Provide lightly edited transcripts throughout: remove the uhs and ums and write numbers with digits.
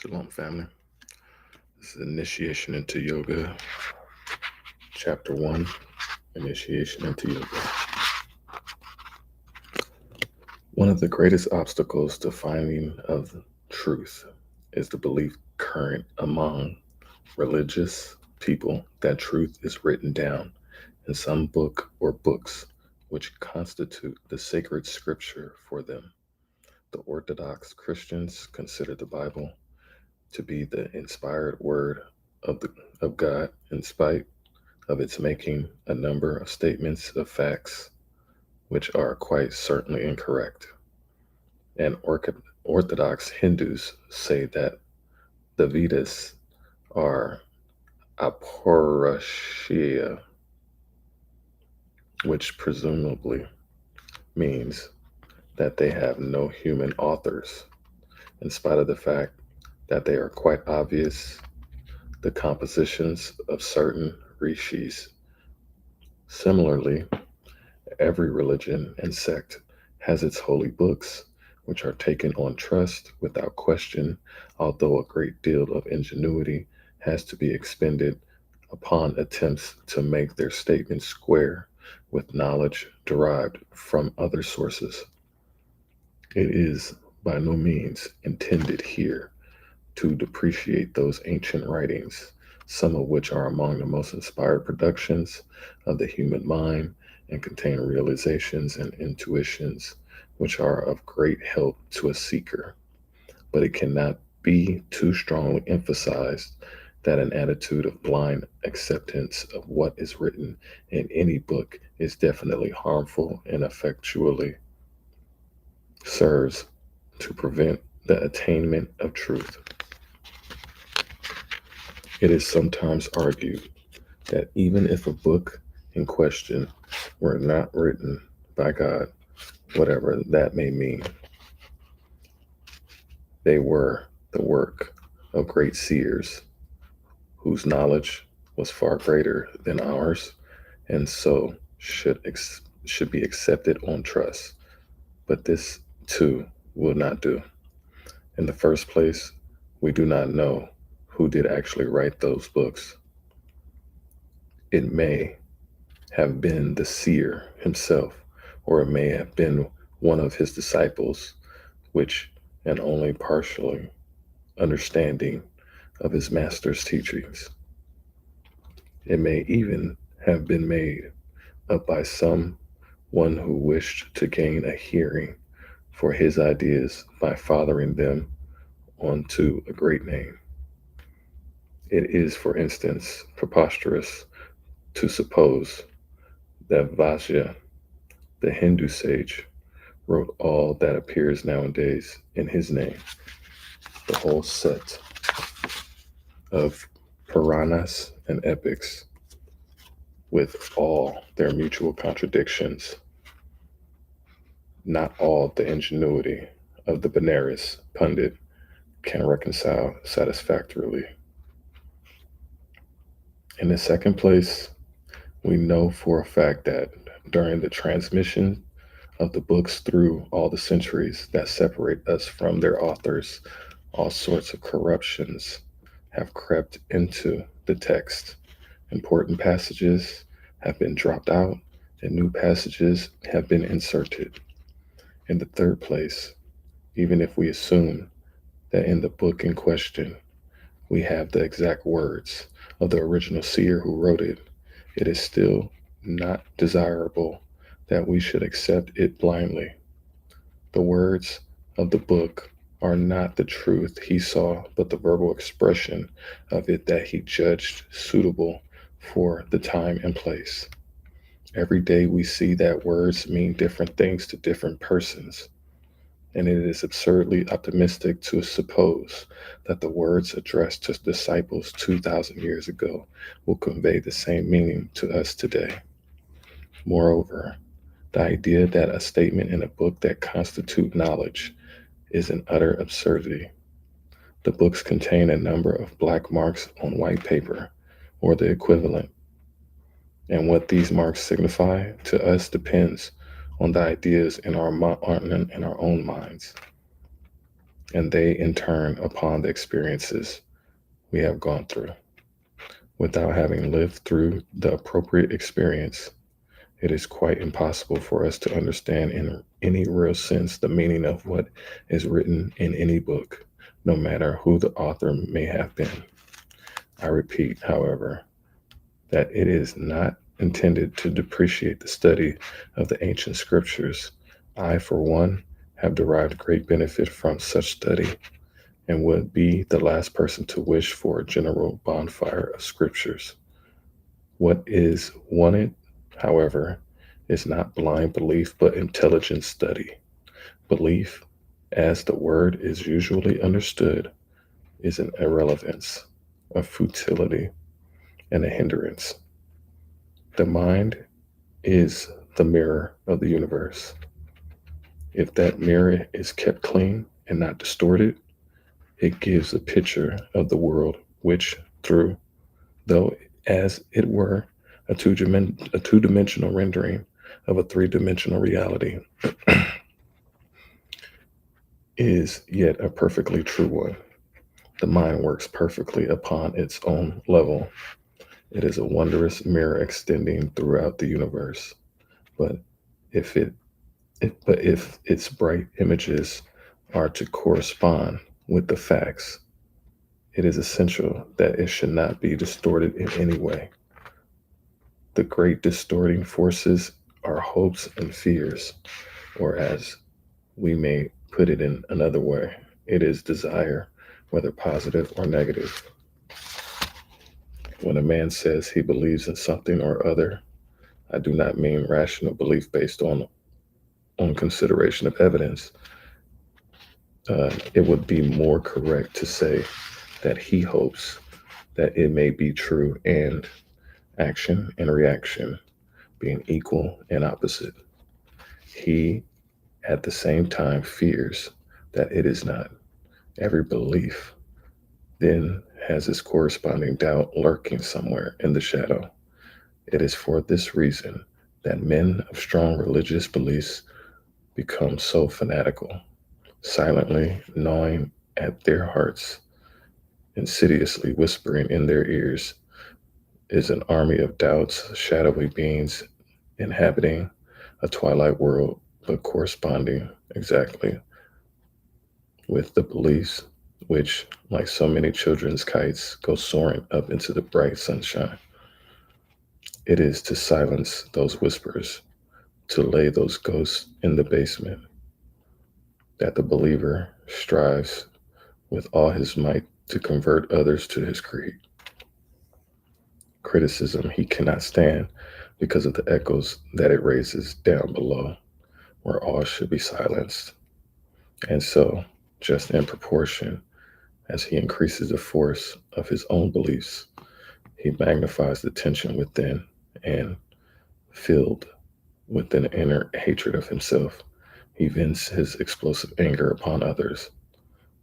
Shalom, family. This is Initiation into Yoga, Chapter 1, Initiation into Yoga. One of the greatest obstacles to finding of truth is the belief current among religious people that truth is written down in some book or books which constitute the sacred scripture for them. The Orthodox Christians consider the Bible to be the inspired word of, the, of God in spite of its making a number of statements of facts which are quite certainly incorrect. And Orthodox Hindus say that the Vedas are apaurusheya, which presumably means that they have no human authors, in spite of the fact that they are quite obvious the compositions of certain rishis. Similarly, every religion and sect has its holy books, which are taken on trust without question, although a great deal of ingenuity has to be expended upon attempts to make their statements square with knowledge derived from other sources. It is by no means intended here to depreciate those ancient writings, some of which are among the most inspired productions of the human mind and contain realizations and intuitions which are of great help to a seeker. But it cannot be too strongly emphasized that an attitude of blind acceptance of what is written in any book is definitely harmful and effectually serves to prevent the attainment of truth. It is sometimes argued that even if a book in question were not written by God, whatever that may mean, they were the work of great seers whose knowledge was far greater than ours, and so should be accepted on trust. But this too will not do. In the first place, we do not know who did actually write those books. It may have been the seer himself, or it may have been one of his disciples, which and only partially understanding of his master's teachings. It may even have been made up by some one who wished to gain a hearing for his ideas by fathering them onto a great name. It is, for instance, preposterous to suppose that Vajra, the Hindu sage, wrote all that appears nowadays in his name. The whole set of Puranas and epics, with all their mutual contradictions, not all the ingenuity of the Benares Pundit can reconcile satisfactorily. In the second place, we know for a fact that during the transmission of the books through all the centuries that separate us from their authors, all sorts of corruptions have crept into the text. Important passages have been dropped out, and new passages have been inserted. In the third place, even if we assume that in the book in question we have the exact words of the original seer who wrote it, it is still not desirable that we should accept it blindly. The words of the book are not the truth he saw, but the verbal expression of it that he judged suitable for the time and place. Every day we see that words mean different things to different persons, and it is absurdly optimistic to suppose that the words addressed to disciples 2,000 years ago will convey the same meaning to us today. Moreover, the idea that a statement in a book that constitute knowledge is an utter absurdity. The books contain a number of black marks on white paper, or the equivalent, and what these marks signify to us depends on the ideas in our own minds. and they in turn upon the experiences we have gone through. Without having lived through the appropriate experience, it is quite impossible for us to understand in any real sense the meaning of what is written in any book, no matter who the author may have been. I repeat, however, that it is not intended to depreciate the study of the ancient scriptures. I, for one, have derived great benefit from such study and would be the last person to wish for a general bonfire of scriptures. What is wanted, however, is not blind belief but intelligent study. Belief, as the word is usually understood, is an irrelevance, a futility, and a hindrance. The mind is the mirror of the universe. If that mirror is kept clean and not distorted, it gives a picture of the world which, through, though as it were, a two-dimensional rendering of a three-dimensional reality, is yet a perfectly true one. The mind works perfectly upon its own level. It is a wondrous mirror extending throughout the universe. But if if its bright images are to correspond with the facts, it is essential that it should not be distorted in any way. The great distorting forces are hopes and fears, or as we may put it in another way, it is desire, whether positive or negative. When a man says he believes in something or other, I do not mean rational belief based on consideration of evidence. It would be more correct to say that he hopes that it may be true, and action and reaction being equal and opposite. He at the same time fears that it is not. Every belief then has its corresponding doubt lurking somewhere in the shadow. It is for this reason that men of strong religious beliefs become so fanatical, silently gnawing at their hearts, insidiously whispering in their ears, is an army of doubts, shadowy beings inhabiting a twilight world, but corresponding exactly with the beliefs which, like so many children's kites, go soaring up into the bright sunshine. It is to silence those whispers, to lay those ghosts in the basement, that the believer strives with all his might to convert others to his creed. Criticism he cannot stand because of the echoes that it raises down below, where all should be silenced. And so, just in proportion as he increases the force of his own beliefs, he magnifies the tension within, and filled with an inner hatred of himself, he vents his explosive anger upon others.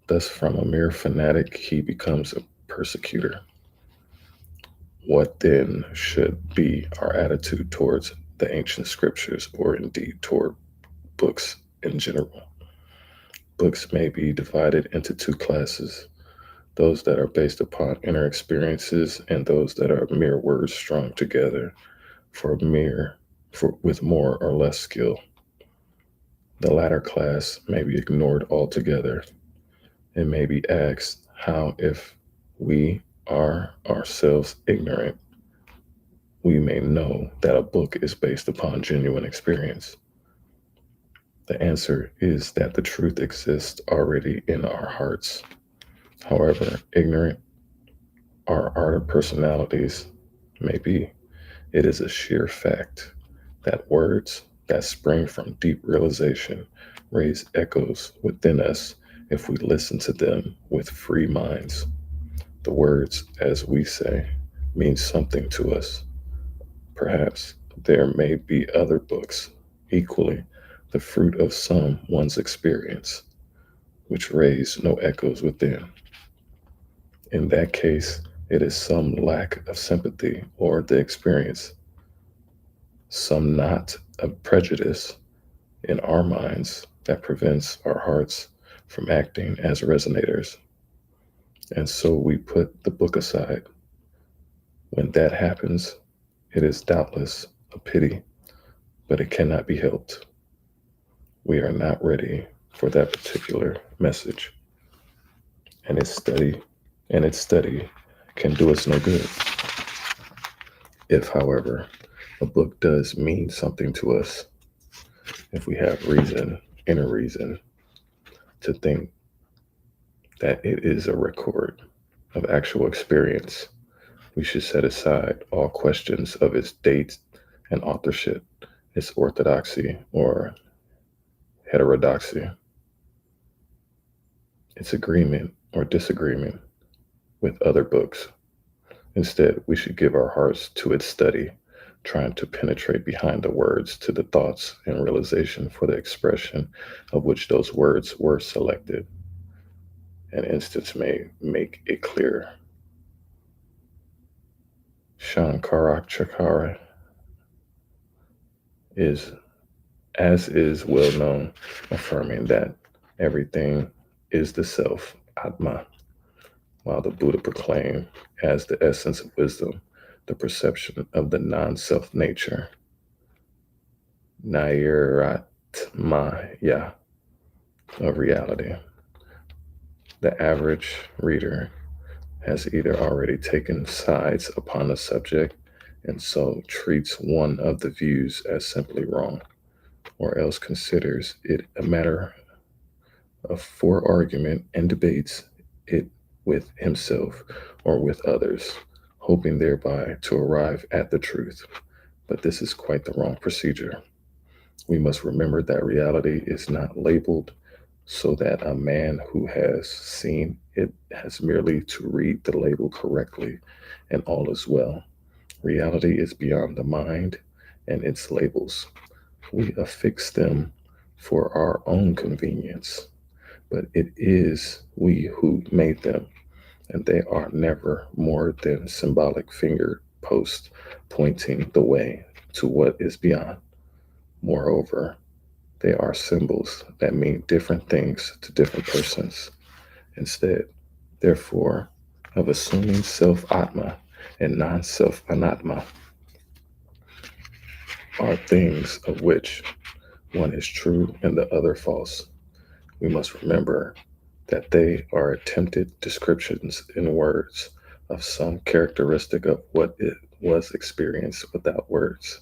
Thus, from a mere fanatic, he becomes a persecutor. What then should be our attitude towards the ancient scriptures, or indeed toward books in general? Books may be divided into two classes: those that are based upon inner experiences, and those that are mere words strung together for mere for with more or less skill. The latter class may be ignored altogether. It may be asked how, if we are ourselves ignorant, we may know that a book is based upon genuine experience. The answer is that the truth exists already in our hearts. However ignorant our personalities may be, it is a sheer fact that words that spring from deep realization raise echoes within us if we listen to them with free minds. The words, as we say, mean something to us. Perhaps there may be other books, equally the fruit of some one's experience, which raise no echoes within. In that case, it is some lack of sympathy or the experience, some knot of prejudice in our minds that prevents our hearts from acting as resonators. And so we put the book aside. When that happens, it is doubtless a pity, but it cannot be helped. We are not ready for that particular message, and its study can do us no good. If, however, a book does mean something to us, if we have reason, inner reason, to think that it is a record of actual experience, we should set aside all questions of its date and authorship, its orthodoxy or heterodoxy, its agreement or disagreement with other books. Instead, we should give our hearts to its study, trying to penetrate behind the words to the thoughts and realization for the expression of which those words were selected. An instance may make it clear. Shankaracharya is, as is well known, affirming that everything is the self, Atma, while the Buddha proclaimed as the essence of wisdom the perception of the non self nature, Nairatmaya, of reality. The average reader has either already taken sides upon the subject and so treats one of the views as simply wrong, or else considers it a matter for argument and debates it with himself or with others, hoping thereby to arrive at the truth. But this is quite the wrong procedure. We must remember that reality is not labeled so that a man who has seen it has merely to read the label correctly and all is well. Reality is beyond the mind and its labels. We affix them for our own convenience, but it is we who made them, and they are never more than symbolic finger posts pointing the way to what is beyond. Moreover, they are symbols that mean different things to different persons. Instead, therefore, of assuming self Atma and non self Anatma are things of which one is true and the other false. We must remember that they are attempted descriptions in words of some characteristic of what it was experienced without words.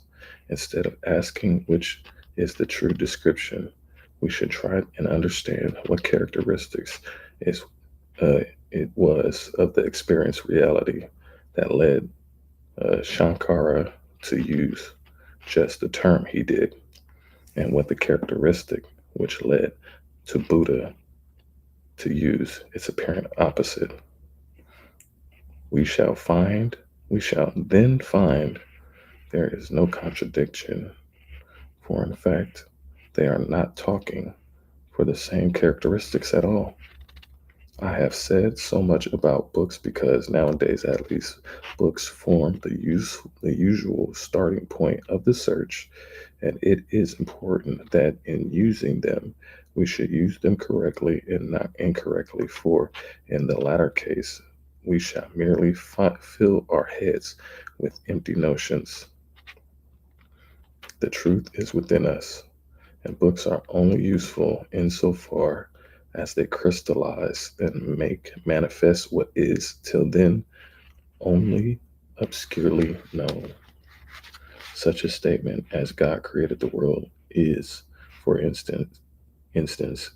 Instead of asking which is the true description, we should try and understand what characteristics is it was of the experienced reality that led Shankara to use just the term he did, and what the characteristic which led to Buddha to use its apparent opposite. We shall find, we shall then find there is no contradiction, for in fact, they are not talking for the same characteristics at all. I have said so much about books because nowadays, at least, books form the usual starting point of the search, and it is important that in using them, we should use them correctly and not incorrectly, for in the latter case, we shall merely fill our heads with empty notions. The truth is within us, and books are only useful insofar as they crystallize and make manifest what is till then only obscurely known. Such a statement as God created the world is, for instance,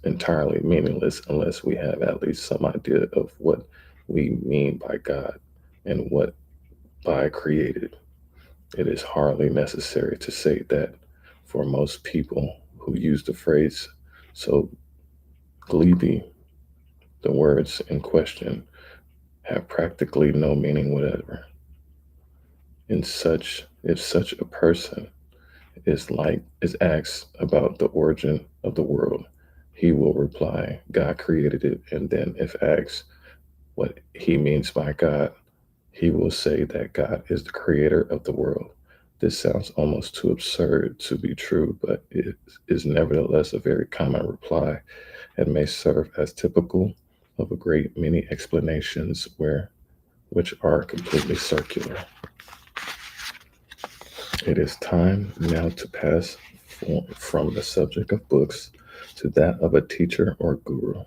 entirely meaningless unless we have at least some idea of what we mean by God and what by created. It is hardly necessary to say that for most people who use the phrase so glibly, the words in question have practically no meaning whatever. If such a person is asked about the origin of the world, he will reply, God created it, and then if asked what he means by God, he will say that God is the creator of the world. This sounds almost too absurd to be true, but it is nevertheless a very common reply, and may serve as typical of a great many explanations which are completely circular. It is time now to pass from the subject of books to that of a teacher or guru.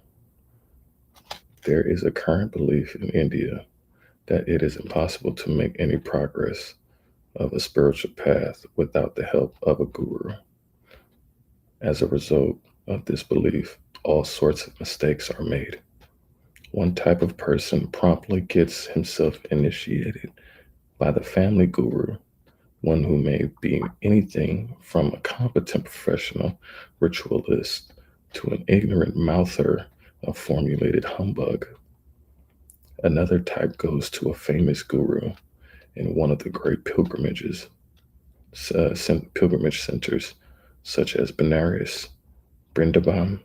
There is a current belief in India that it is impossible to make any progress of a spiritual path without the help of a guru. As a result of this belief, all sorts of mistakes are made. One type of person promptly gets himself initiated by the family guru, one who may be anything from a competent professional ritualist to an ignorant mouther of formulated humbug. Another type goes to a famous guru in one of the great pilgrimage centers, such as Benares, Brindaban,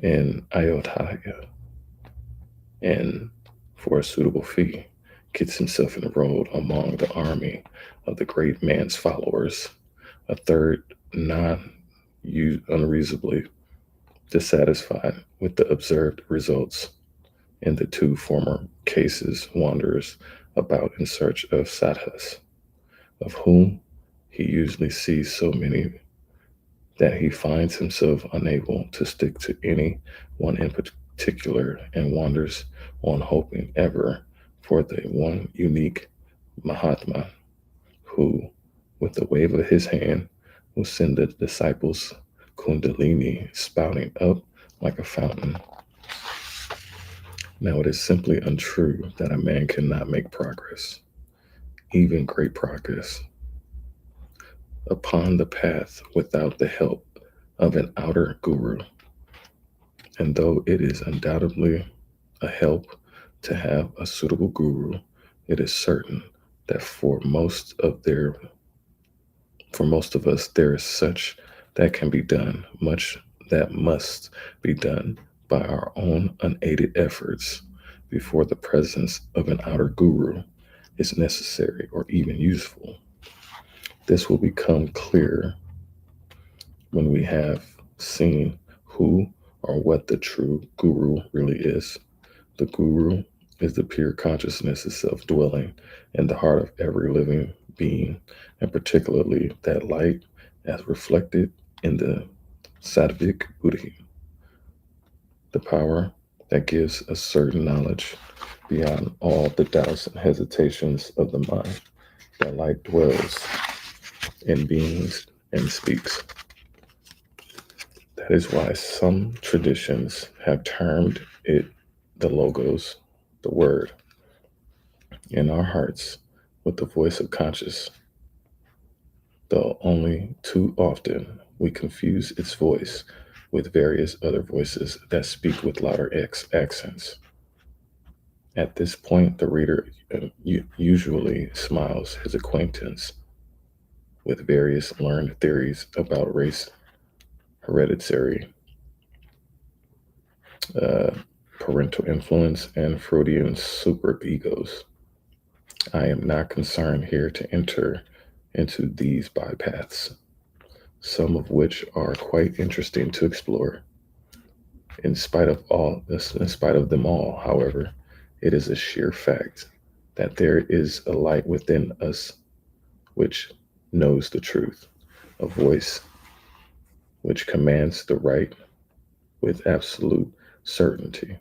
and Ayodhya, and for a suitable fee, gets himself enrolled among the army of the great man's followers. A third, non unreasonably dissatisfied with the observed results in the two former cases, wanders about in search of sadhus, of whom he usually sees so many that he finds himself unable to stick to any one in particular and wanders on hoping ever for the one unique Mahatma who, with a wave of his hand, will send the disciples' Kundalini spouting up like a fountain. Now, it is simply untrue that a man cannot make progress, even great progress, upon the path without the help of an outer guru. And though it is undoubtedly a help to have a suitable guru, it is certain that for most of us there is such that can be done, much that must be done by our own unaided efforts before the presence of an outer guru is necessary or even useful. This will become clear when we have seen who or what the true guru really is. The guru is the pure consciousness itself dwelling in the heart of every living being, and particularly that light as reflected in the sattvic buddhi, the power that gives a certain knowledge beyond all the doubts and hesitations of the mind. That light dwells in beings and speaks. That is why some traditions have termed it the logos, the word, in our hearts with the voice of conscious, though only too often we confuse its voice with various other voices that speak with louder accents. At this point, the reader usually smiles his acquaintance with various learned theories about race, hereditary, uh, parental influence, and Freudian superegos. I am not concerned here to enter into these bypaths, some of which are quite interesting to explore. In spite of them all, however, it is a sheer fact that there is a light within us which knows the truth, a voice which commands the right with absolute certainty.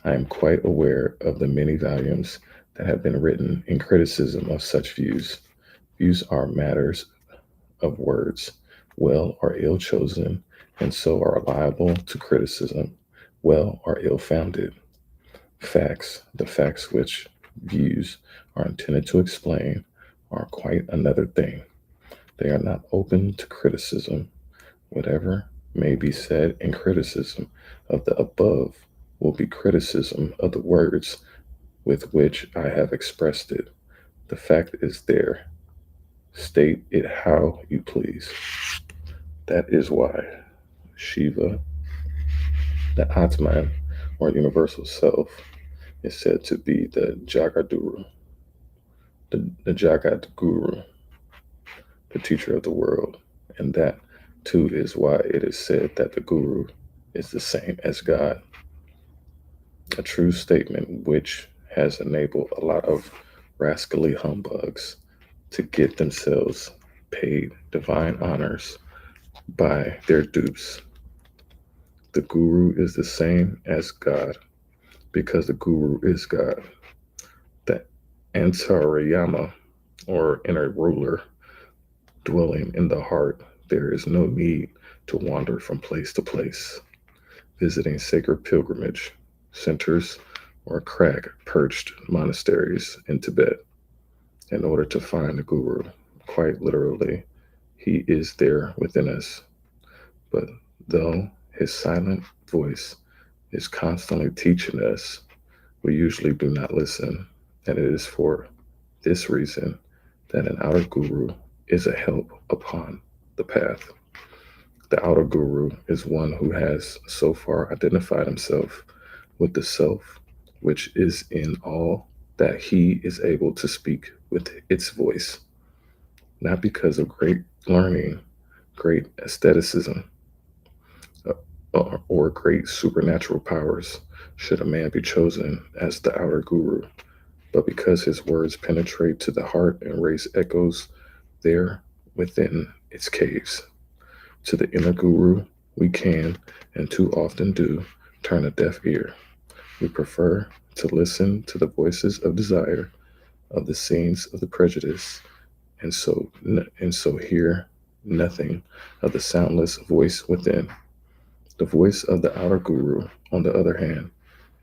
I am quite aware of the many volumes that have been written in criticism of such views. Views are matters of words, well or ill chosen, and so are liable to criticism, well or ill founded. Facts, the facts which views are intended to explain, are quite another thing. They are not open to criticism. Whatever may be said in criticism of the above will be criticism of the words with which I have expressed it. The fact is there. State it how you please. That is why Shiva, the Atman, or universal self, is said to be the Jagadguru, the Jagat Guru, the teacher of the world. And that, too, is why it is said that the Guru is the same as God. A true statement which has enabled a lot of rascally humbugs to get themselves paid divine honors by their dupes. The guru is the same as God because the guru is God. The Antarayama, or inner ruler, dwelling in the heart, there is no need to wander from place to place, visiting sacred pilgrimage centers or crag perched monasteries in Tibet in order to find the guru. Quite literally, he is there within us. But though his silent voice is constantly teaching us, we usually do not listen. And it is for this reason that an outer guru is a help upon the path. The outer guru is one who has so far identified himself with the self which is in all that he is able to speak with its voice, not because of great learning, great aestheticism, or great supernatural powers should a man be chosen as the outer guru, but because his words penetrate to the heart and raise echoes there within its caves. To the inner guru, we can, and too often do, turn a deaf ear. We prefer to listen to the voices of desire, of the scenes of the prejudice, and so hear nothing of the soundless voice within. The voice of the outer guru, on the other hand,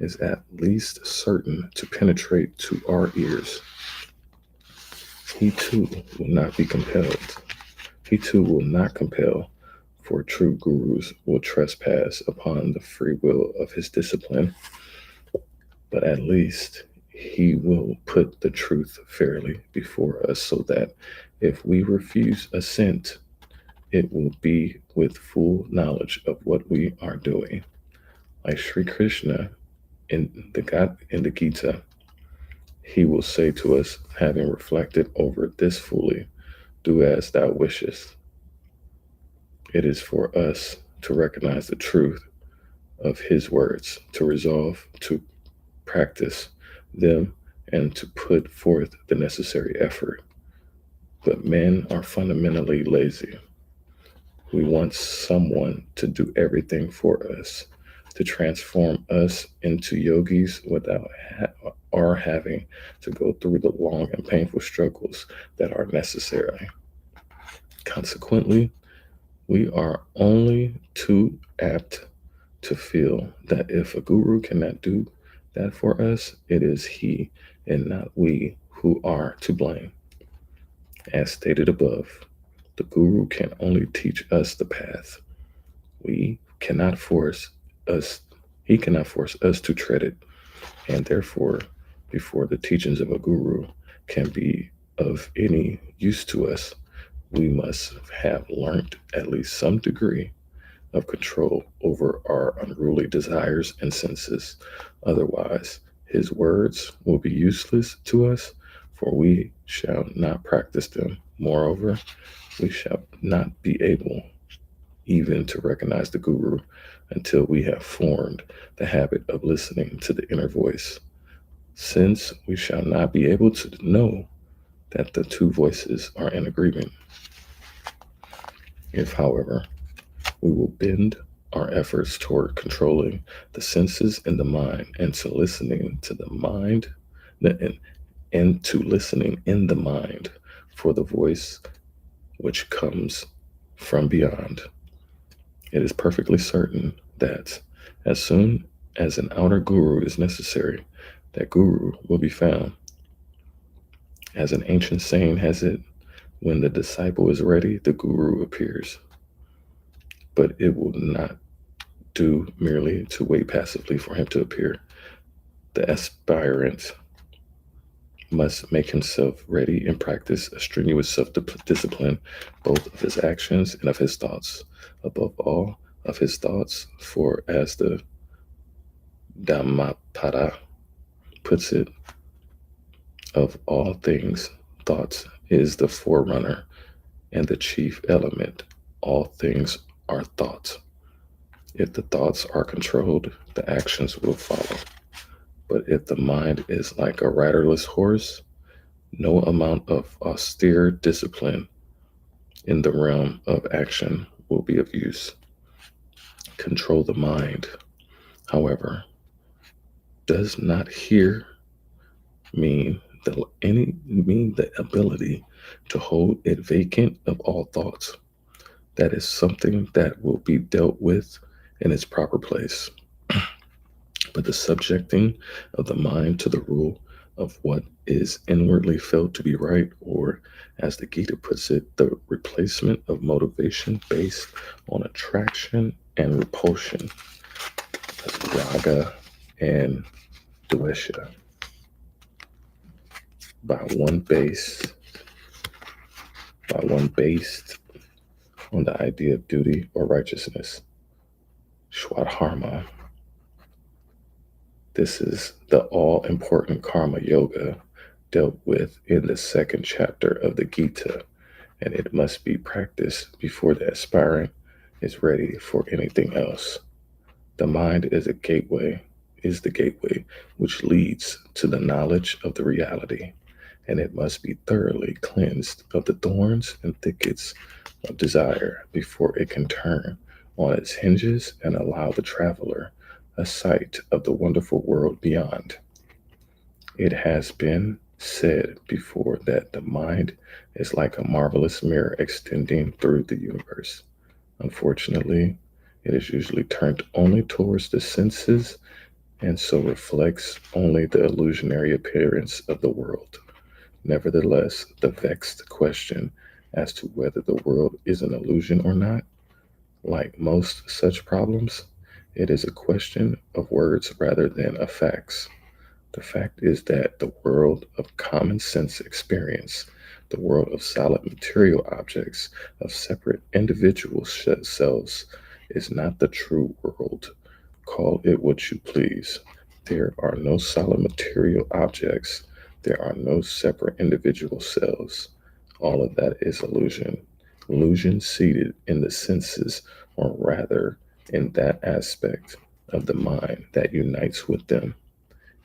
is at least certain to penetrate to our ears. He too will not be compelled. He too will not compel, for true gurus will trespass upon the free will of his discipline, but at least he will put the truth fairly before us so that if we refuse assent, it will be with full knowledge of what we are doing. Like Sri Krishna in the Gita, he will say to us, having reflected over this fully, do as thou wishest. It is for us to recognize the truth of his words, to resolve to practice them, and to put forth the necessary effort. But men are fundamentally lazy. We want someone to do everything for us, to transform us into yogis without our having to go through the long and painful struggles that are necessary. Consequently, we are only too apt to feel that if a guru cannot do that for us, it is he and not we who are to blame. As stated above, the guru can only teach us the path. We cannot force us, he cannot force us to tread it, and therefore, before the teachings of a guru can be of any use to us, we must have learnt at least some degree of control over our unruly desires and senses. Otherwise, his words will be useless to us, for we shall not practice them. Moreover, we shall not be able even to recognize the guru until we have formed the habit of listening to the inner voice. Since we shall not be able to know that the two voices are in agreement. If, however, we will bend our efforts toward controlling the senses and the mind and to listening to the mind and to listening in the mind for the voice which comes from beyond, it is perfectly certain that as soon as an outer guru is necessary, that guru will be found. As an ancient saying has it, when the disciple is ready, the guru appears. But it will not do merely to wait passively for him to appear. The aspirant must make himself ready and practice a strenuous self-discipline, both of his actions and of his thoughts. Above all, of his thoughts, for as the Dhammapada puts it, of all things, thoughts is the forerunner and the chief element. All things are thoughts. If the thoughts are controlled, the actions will follow. But if the mind is like a riderless horse, no amount of austere discipline in the realm of action will be of use. Control the mind, however, does not here mean the ability to hold it vacant of all thoughts. That is something that will be dealt with in its proper place. But the subjecting of the mind to the rule of what is inwardly felt to be right, or as the Gita puts it, the replacement of motivation based on attraction and repulsion, as raga and dvesha, by one base, by one based on the idea of duty or righteousness, Swadharma. This is the all important karma yoga dealt with in the second chapter of the Gita, and it must be practiced before the aspirant is ready for anything else. The mind is the gateway which leads to the knowledge of the reality, and it must be thoroughly cleansed of the thorns and thickets of desire before it can turn on its hinges and allow the traveler a sight of the wonderful world beyond. It has been said before that the mind is like a marvelous mirror extending through the universe. Unfortunately, it is usually turned only towards the senses and so reflects only the illusionary appearance of the world. Nevertheless, the vexed question as to whether the world is an illusion or not, like most such problems, it is a question of words rather than of facts. The fact is that the world of common sense experience, the world of solid material objects, of separate individual selves, is not the true world. Call it what you please. There are no solid material objects. There are no separate individual selves. All of that is illusion. Illusion seated in the senses, or rather in that aspect of the mind that unites with them.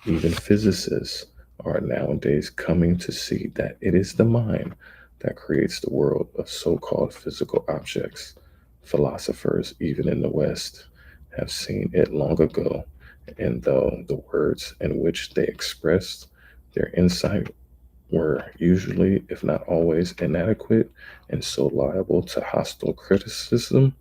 Even physicists are nowadays coming to see that it is the mind that creates the world of so called physical objects. Philosophers, even in the West, have seen it long ago, and though the words in which they expressed their insight were usually, if not always, inadequate and so liable to hostile criticism,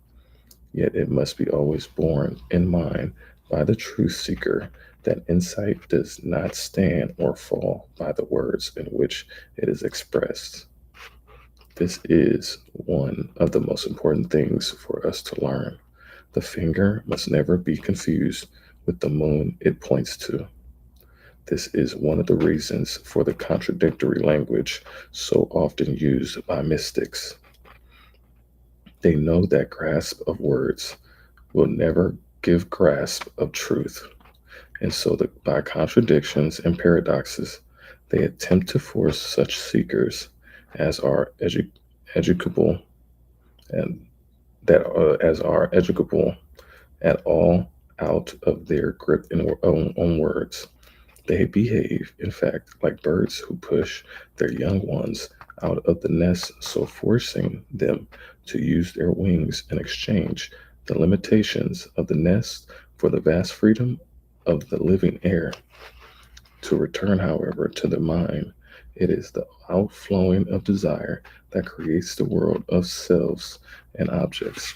yet it must be always borne in mind by the truth seeker that insight does not stand or fall by the words in which it is expressed. This is one of the most important things for us to learn. The finger must never be confused with the moon it points to. This is one of the reasons for the contradictory language so often used by mystics. They know that grasp of words will never give grasp of truth. And so, by contradictions and paradoxes, they attempt to force such seekers as are educable and as are educable at all out of their grip in own words. They behave, in fact, like birds who push their young ones out of the nest, so forcing them to use their wings and exchange the limitations of the nest for the vast freedom of the living air. To return, however, to the mind, it is the outflowing of desire that creates the world of selves and objects.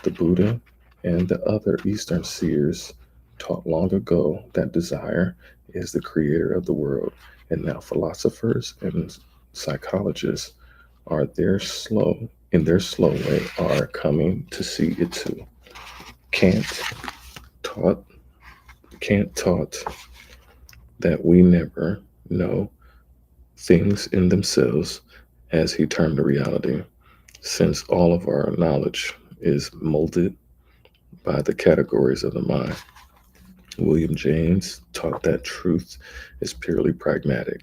The Buddha and the other Eastern seers taught long ago that desire is the creator of the world, and now philosophers and psychologists are in their slow way, are coming to see it too. Kant taught Kant taught that we never know things in themselves as he termed the reality, since all of our knowledge is molded by the categories of the mind. William James taught that truth is purely pragmatic,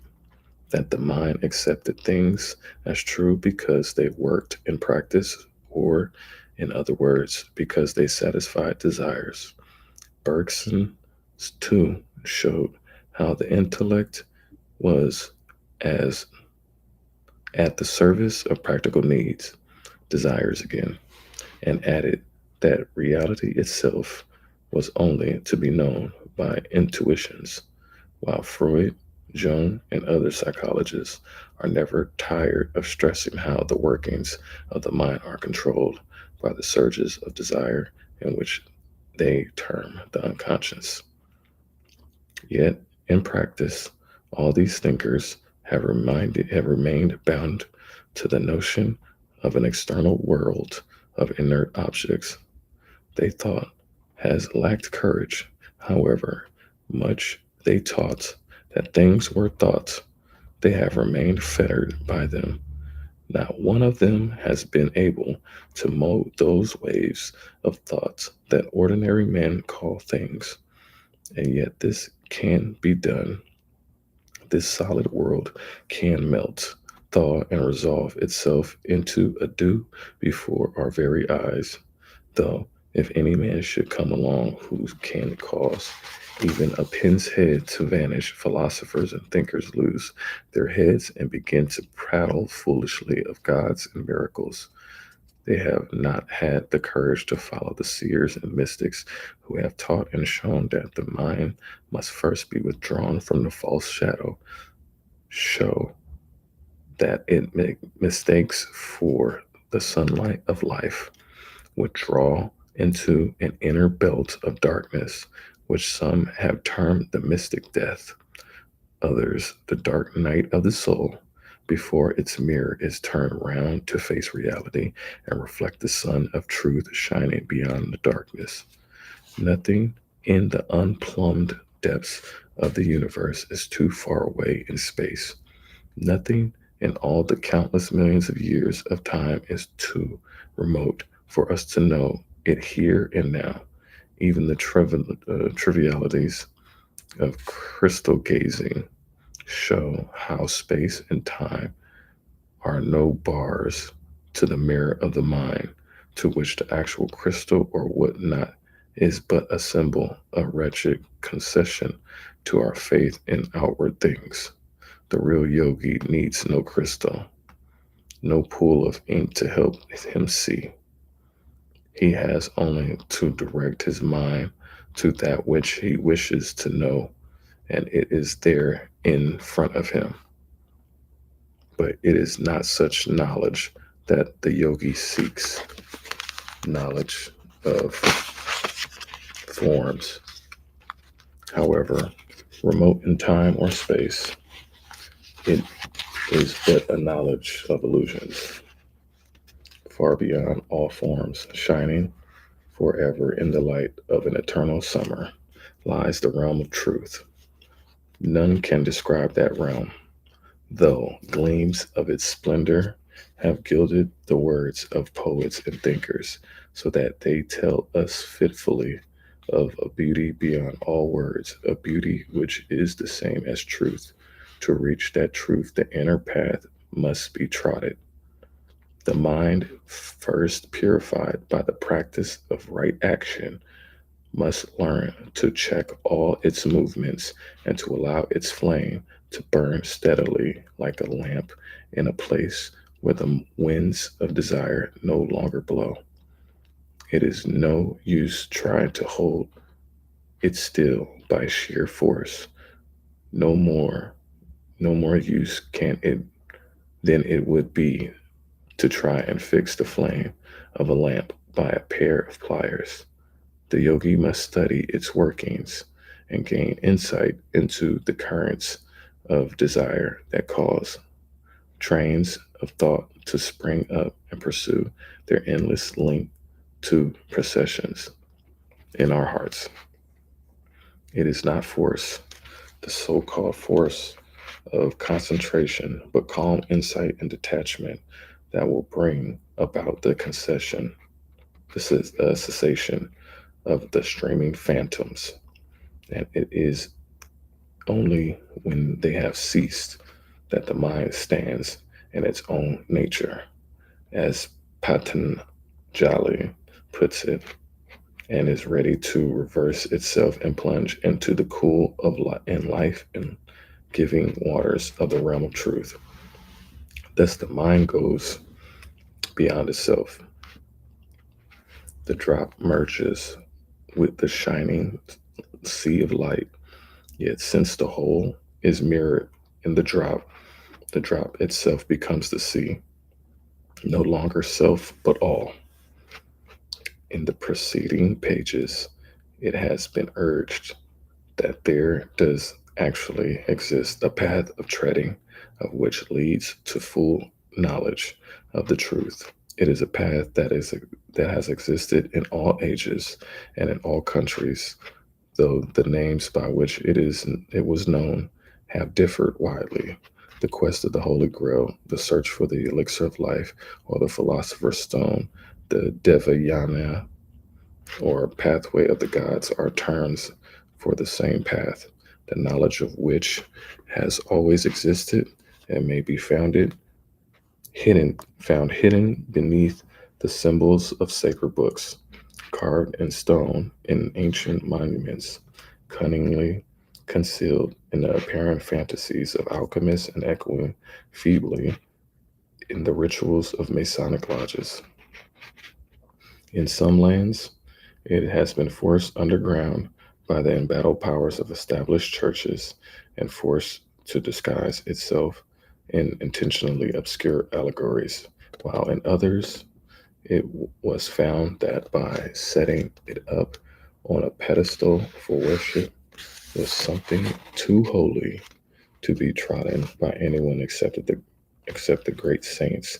that the mind accepted things as true because they worked in practice or In other words, because they satisfied desires. Bergson, too, showed how the intellect was as at the service of practical needs, desires again, and added that reality itself was only to be known by intuitions, while Freud, Jung, and other psychologists are never tired of stressing how the workings of the mind are controlled by the surges of desire in which they term the unconscious. Yet, in practice, all these thinkers have remained bound to the notion of an external world of inert objects. They thought has lacked courage. However much they taught that things were thoughts, they have remained fettered by them. Not one of them has been able to mold those waves of thoughts that ordinary men call things. And yet, this can be done. This solid world can melt, thaw, and resolve itself into a dew before our very eyes. Though, if any man should come along who can cause even a pin's head to vanish, philosophers and thinkers lose their heads and begin to prattle foolishly of gods and miracles. They have not had the courage to follow the seers and mystics who have taught and shown that the mind must first be withdrawn from the false shadow, show that it mistakes for the sunlight of life, withdraw into an inner belt of darkness, which some have termed the mystic death, others the dark night of the soul, before its mirror is turned round to face reality and reflect the sun of truth shining beyond the darkness. Nothing in the unplumbed depths of the universe is too far away in space. Nothing in all the countless millions of years of time is too remote for us to know it here and now. Even the trivialities of crystal gazing show how space and time are no bars to the mirror of the mind, to which the actual crystal or whatnot is but a symbol, a wretched concession to our faith in outward things. The real yogi needs no crystal, no pool of ink to help him see. He has only to direct his mind to that which he wishes to know, and it is there in front of him. But it is not such knowledge that the yogi seeks, knowledge of forms, however remote in time or space. It is but a knowledge of illusions, far beyond all forms, shining forever in the light of an eternal summer, lies the realm of truth. None can describe that realm, though gleams of its splendor have gilded the words of poets and thinkers, so that they tell us fitfully of a beauty beyond all words, a beauty which is the same as truth. To reach that truth, the inner path must be trodden. The mind, first purified by the practice of right action, must learn to check all its movements and to allow its flame to burn steadily like a lamp in a place where the winds of desire no longer blow. It is no use trying to hold it still by sheer force. No more, no more use can it than it would be to try and fix the flame of a lamp by a pair of pliers. The yogi must study its workings and gain insight into the currents of desire that cause trains of thought to spring up and pursue their endless link to processions in our hearts. It is not force, the so called force of concentration, but calm insight and detachment that will bring about the concession, the cessation of the streaming phantoms. And it is only when they have ceased that the mind stands in its own nature as paten Jolly puts it, and is ready to reverse itself and plunge into the cool of in life and giving waters of the realm of truth. Thus, the mind goes beyond itself. The drop merges with the shining sea of light. Yet, since the whole is mirrored in the drop itself becomes the sea, no longer self but all. In the preceding pages, it has been urged that there does actually exist a path of treading of which leads to full knowledge of the truth. It is a path that has existed in all ages and in all countries, though the names by which it was known have differed widely. The quest of the Holy Grail, the search for the elixir of life, or the philosopher's stone, the Devayana or pathway of the gods are terms for the same path, the knowledge of which has always existed and may be found hidden beneath the symbols of sacred books, carved in stone in ancient monuments, cunningly concealed in the apparent fantasies of alchemists and echoing feebly in the rituals of Masonic lodges. In some lands, it has been forced underground by the embattled powers of established churches and forced to disguise itself in intentionally obscure allegories, while in others, it was found that by setting it up on a pedestal for worship was something too holy to be trodden by anyone except the great saints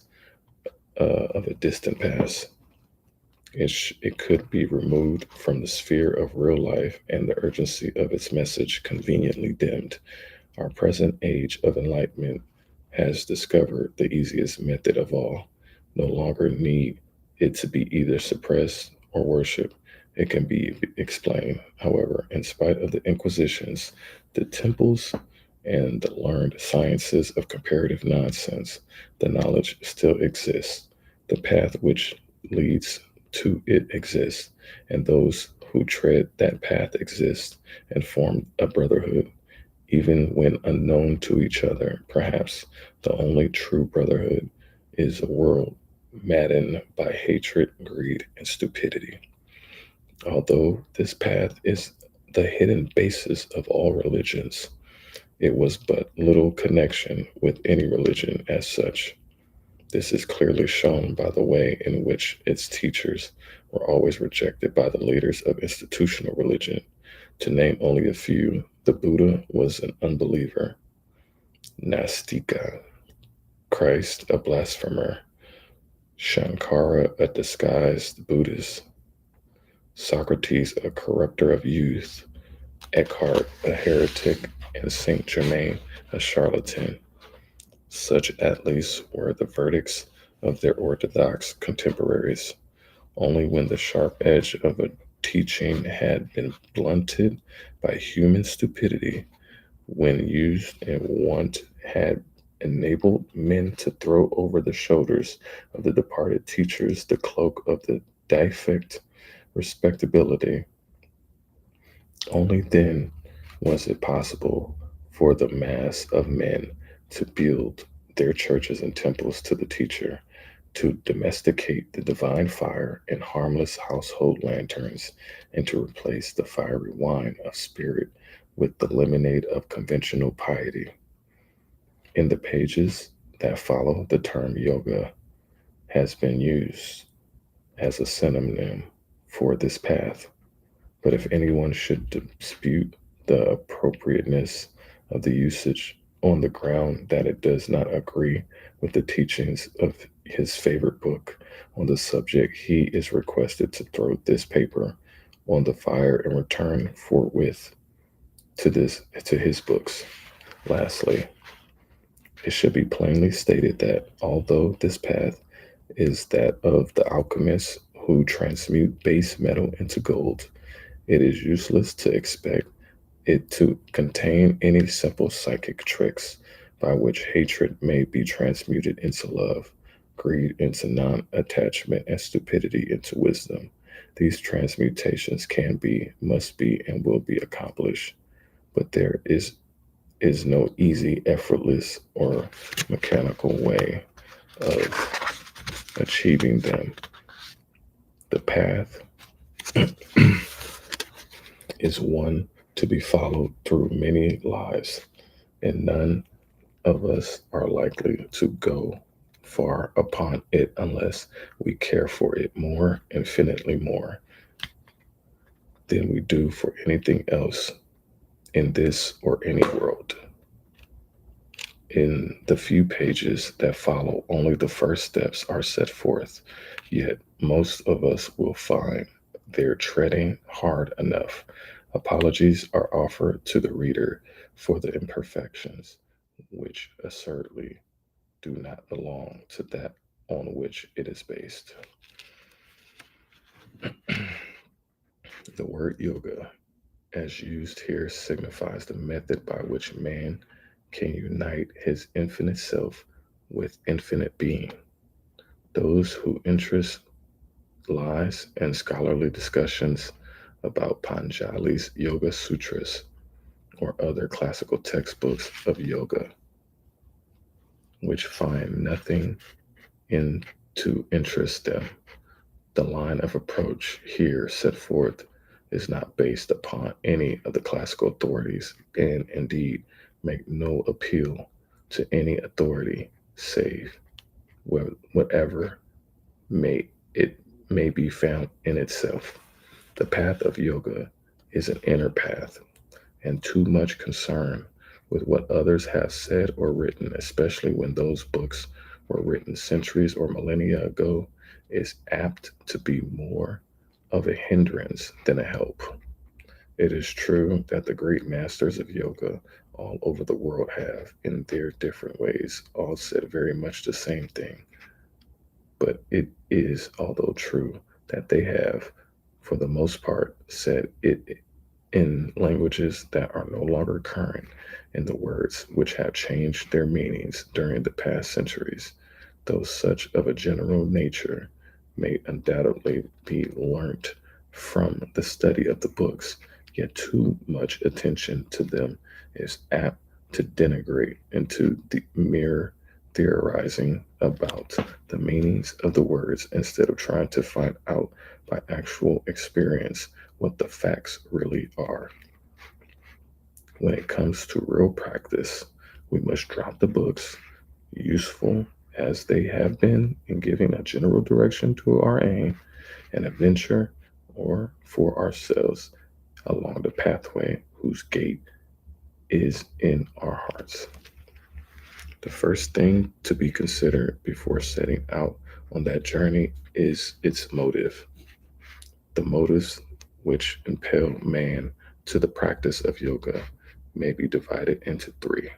of a distant past. It could be removed from the sphere of real life and the urgency of its message conveniently dimmed. Our present age of enlightenment has discovered the easiest method of all. No longer need it to be either suppressed or worshiped. It can be explained. However, in spite of the inquisitions, the temples, and the learned sciences of comparative nonsense, the knowledge still exists. The path which leads to it exists, and those who tread that path exist and form a brotherhood even when unknown to each other. Perhaps the only true brotherhood is a world maddened by hatred, greed, and stupidity. Although this path is the hidden basis of all religions, it was but little connection with any religion as such. This is clearly shown by the way in which its teachers were always rejected by the leaders of institutional religion. To name only a few, the Buddha was an unbeliever, Nastika, Christ a blasphemer, Shankara a disguised Buddhist, Socrates a corrupter of youth, Eckhart a heretic, and Saint Germain a charlatan. Such at least were the verdicts of their orthodox contemporaries. Only when the sharp edge of a teaching had been blunted by human stupidity, when used and want had enabled men to throw over the shoulders of the departed teachers the cloak of the defect respectability, only then was it possible for the mass of men to build their churches and temples to the teacher, to domesticate the divine fire in harmless household lanterns, and to replace the fiery wine of spirit with the lemonade of conventional piety. In the pages that follow, the term yoga has been used as a synonym for this path. But if anyone should dispute the appropriateness of the usage on the ground that it does not agree with the teachings of his favorite book on the subject, he is requested to throw this paper on the fire and return forthwith to his books. Lastly, it should be plainly stated that although this path is that of the alchemists who transmute base metal into gold, it is useless to expect it to contain any simple psychic tricks by which hatred may be transmuted into love, greed into non-attachment, and stupidity into wisdom. These transmutations can be, must be, and will be accomplished, but there is no easy, effortless, or mechanical way of achieving them. The path is one to be followed through many lives, and none of us are likely to go far upon it unless we care for it more, infinitely more, than we do for anything else in this or any world. In the few pages that follow, only the first steps are set forth, yet most of us will find they're treading hard enough. Apologies are offered to the reader for the imperfections, which assuredly do not belong to that on which it is based. The word yoga, as used here, signifies the method by which man can unite his infinite self with infinite being. Those who interest lies and scholarly discussions about Panjali's Yoga Sutras or other classical textbooks of yoga, which find nothing in to interest them. The line of approach here set forth is not based upon any of the classical authorities and indeed make no appeal to any authority save whatever may it may be found in itself. The path of yoga is an inner path, and too much concern with what others have said or written, especially when those books were written centuries or millennia ago, is apt to be more of a hindrance than a help. It is true that the great masters of yoga all over the world have, in their different ways, all said very much the same thing. But it is, although true, that they have, for the most part, said it in languages that are no longer current, in the words which have changed their meanings during the past centuries, though such of a general nature may undoubtedly be learnt from the study of the books, yet too much attention to them is apt to denigrate into the mere theorizing about the meanings of the words instead of trying to find out by actual experience what the facts really are. When it comes to real practice, we must drop the books, useful as they have been in giving a general direction to our aim, and adventure or for ourselves along the pathway whose gate is in our hearts. The first thing to be considered before setting out on that journey is its motive. The motives which impel man to the practice of yoga may be divided into three.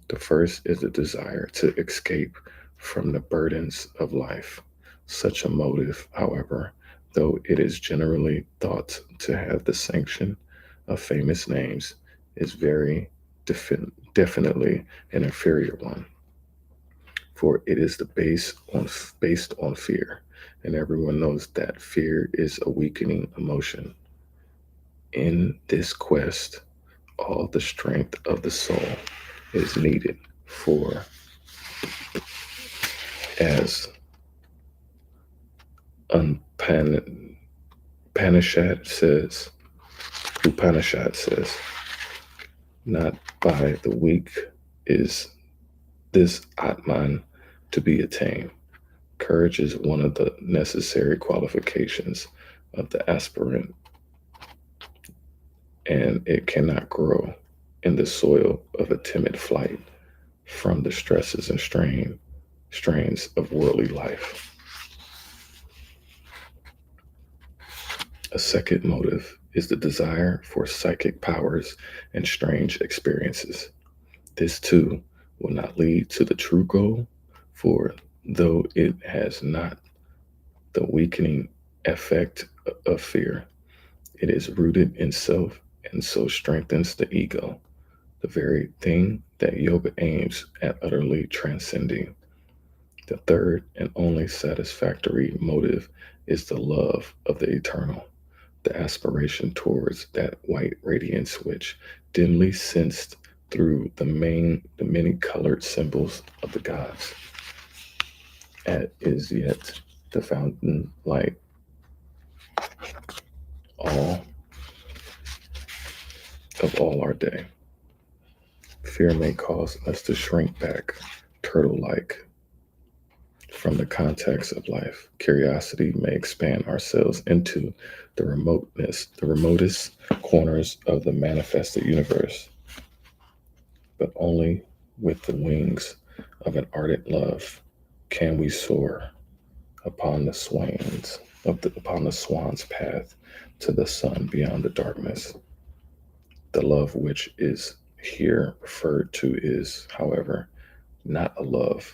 The first is the desire to escape from the burdens of life. Such a motive, however, though it is generally thought to have the sanction of famous names, is very definitely an inferior one, for it is based on fear, and everyone knows that fear is a weakening emotion. In this quest, all the strength of the soul is needed, for as Upanishad says, Upanishad says, not by the weak is this Atman to be attained. Courage is one of the necessary qualifications of the aspirant, and it cannot grow in the soil of a timid flight from the stresses and strains of worldly life. A second motive is the desire for psychic powers and strange experiences. This too will not lead to the true goal, for though it has not the weakening effect of fear, it is rooted in self and so strengthens the ego, the very thing that yoga aims at utterly transcending. The third and only satisfactory motive is the love of the eternal, the aspiration towards that white radiance which, dimly sensed through the many colored symbols of the gods, is yet the fountain light all of all our day. Fear may cause us to shrink back, turtle-like, from the context of life. Curiosity may expand ourselves into the remotest corners of the manifested universe, but only with the wings of an ardent love can we soar upon the upon the swan's path to the sun beyond the darkness. The love which is here referred to is, however, not a love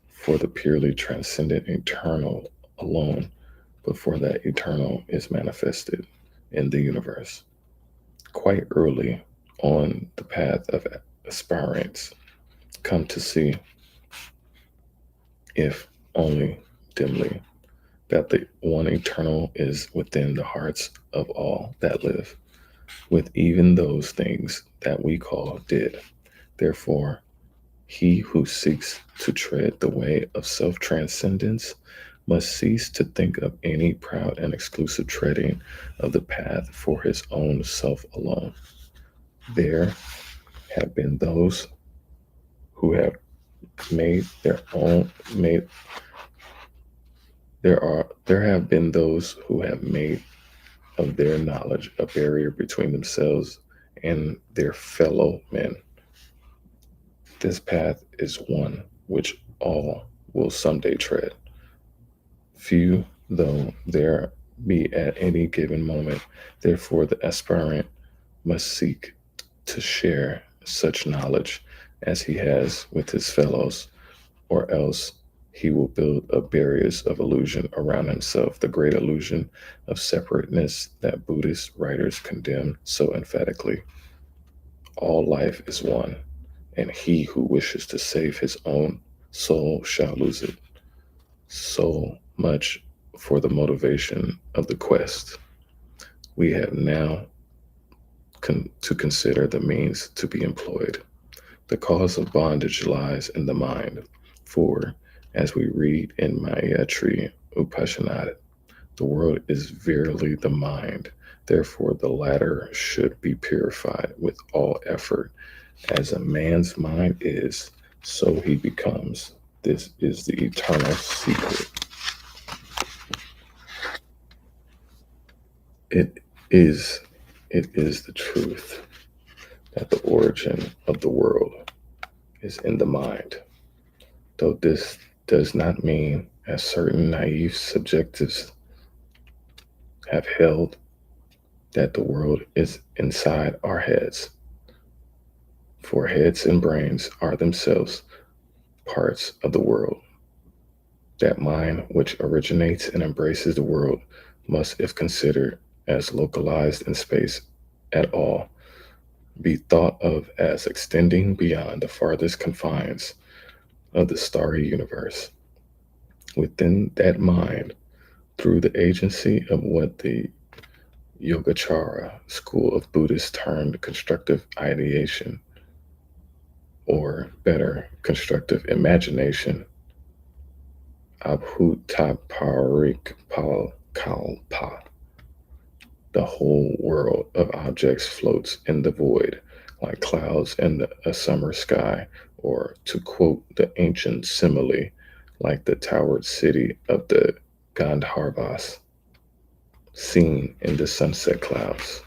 for the purely transcendent eternal alone, but for that eternal is manifested in the universe. Quite early on the path of aspirants come to see, if only dimly, that the one eternal is within the hearts of all that live, with even those things that we call dead. Therefore, he who seeks to tread the way of self transcendence must cease to think of any proud and exclusive treading of the path for his own self alone. There have been those who have made their own made there have been those who have made of their knowledge a barrier between themselves and their fellow men. This path is one which all will someday tread. Few, though there be at any given moment, therefore the aspirant must seek to share such knowledge as he has with his fellows, or else he will build up barriers of illusion around himself, the great illusion of separateness that Buddhist writers condemn so emphatically. All life is one, and he who wishes to save his own soul shall lose it. So much for the motivation of the quest. We have now to consider the means to be employed. The cause of bondage lies in the mind, for, as we read in Mayatri Upanishad, the world is verily the mind. Therefore, the latter should be purified with all effort. As a man's mind is, so he becomes. This is the eternal secret. It is, it is the truth that the origin of the world is in the mind. Though this does not mean, as certain naive subjectives have held, that the world is inside our heads. For heads and brains are themselves parts of the world. That mind which originates and embraces the world must, if considered as localized in space at all, be thought of as extending beyond the farthest confines of the starry universe. Within that mind, through the agency of what the Yogacara school of Buddhists termed constructive ideation, or better, constructive imagination, Abhutaparikpalkalpa, the whole world of objects floats in the void like clouds in a summer sky, or to quote the ancient simile, like the towered city of the Gandharvas seen in the sunset clouds.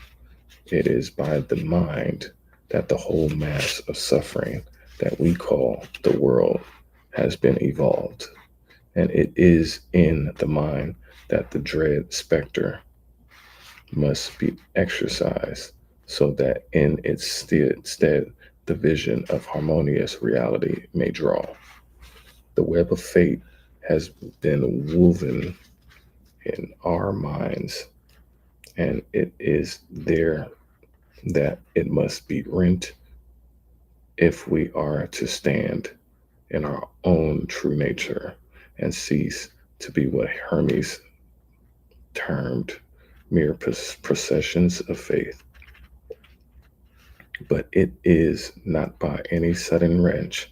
It is by the mind that the whole mass of suffering that we call the world has been evolved, and it is in the mind that the dread specter must be exercised, so that in its stead the vision of harmonious reality may draw. The web of fate has been woven in our minds, and it is there that it must be rent if we are to stand in our own true nature and cease to be what Hermes termed mere processions of faith. But it is not by any sudden wrench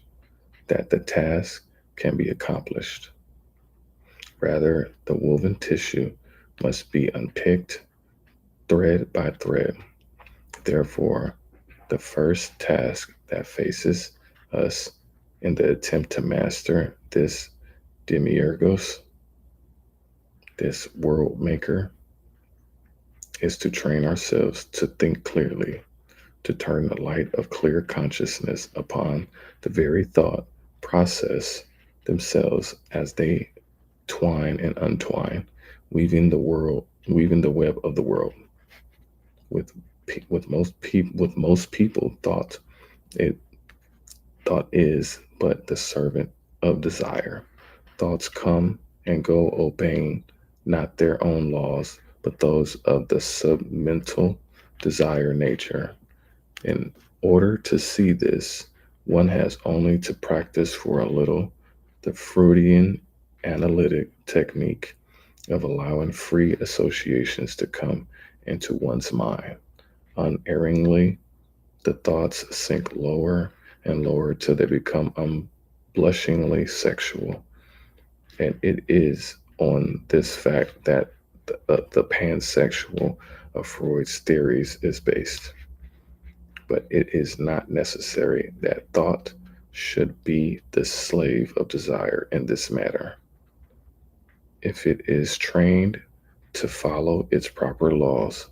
that the task can be accomplished. Rather, the woven tissue must be unpicked thread by thread. Therefore, the first task that faces us in the attempt to master this demiurgos, this world maker, is to train ourselves to think clearly, to turn the light of clear consciousness upon the very thought process themselves as they twine and untwine, weaving the web of the world. With with most people, it thought is but the servant of desire. Thoughts come and go, obeying not their own laws, but those of the submental desire nature. In order to see this, one has only to practice for a little the Freudian analytic technique of allowing free associations to come into one's mind. Unerringly, the thoughts sink lower and lower till they become unblushingly sexual. And it is on this fact that the pansexual of Freud's theories is based. But it is not necessary that thought should be the slave of desire in this matter. If it is trained to follow its proper laws,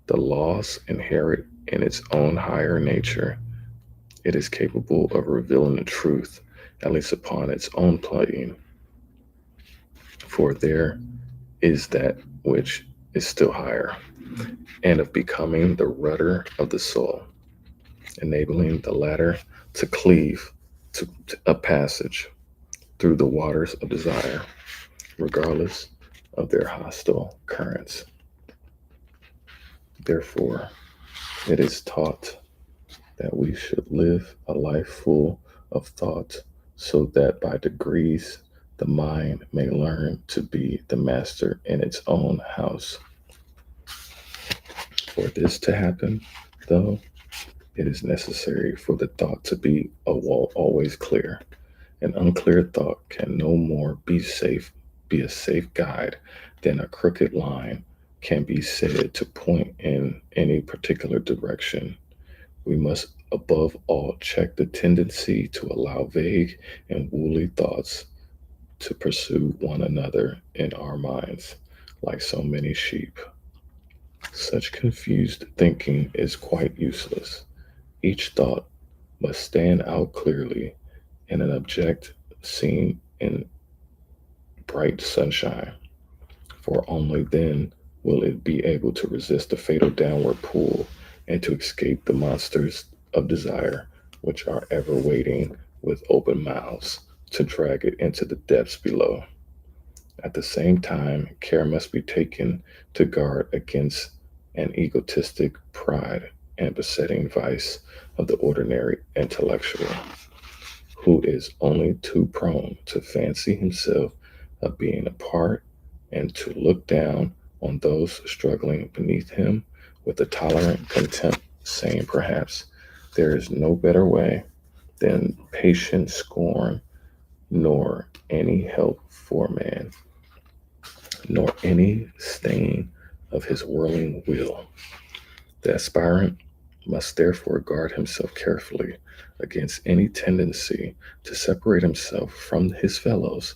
the laws inherent in its own higher nature, it is capable of revealing the truth, at least upon its own plane. For there is that which is still higher, and of becoming the rudder of the soul, enabling the latter to cleave to a passage through the waters of desire, regardless of their hostile currents. Therefore, it is taught that we should live a life full of thought so that by degrees the mind may learn to be the master in its own house. For this to happen, though, it is necessary for the thought to be always clear. An unclear thought can no more be a safe guide than a crooked line can be said to point in any particular direction. We must above all check the tendency to allow vague and woolly thoughts to pursue one another in our minds like so many sheep. Such confused thinking is quite useless. Each thought must stand out clearly in an object seen in bright sunshine, for only then will it be able to resist the fatal downward pull and to escape the monsters of desire which are ever waiting with open mouths to drag it into the depths below. At the same time, care must be taken to guard against an egotistic pride and besetting vice of the ordinary intellectual, who is only too prone to fancy himself of being apart and to look down on those struggling beneath him with a tolerant contempt, saying perhaps there is no better way than patient scorn, nor any help for man, nor any stain of his whirling wheel. The aspirant must therefore guard himself carefully against any tendency to separate himself from his fellows.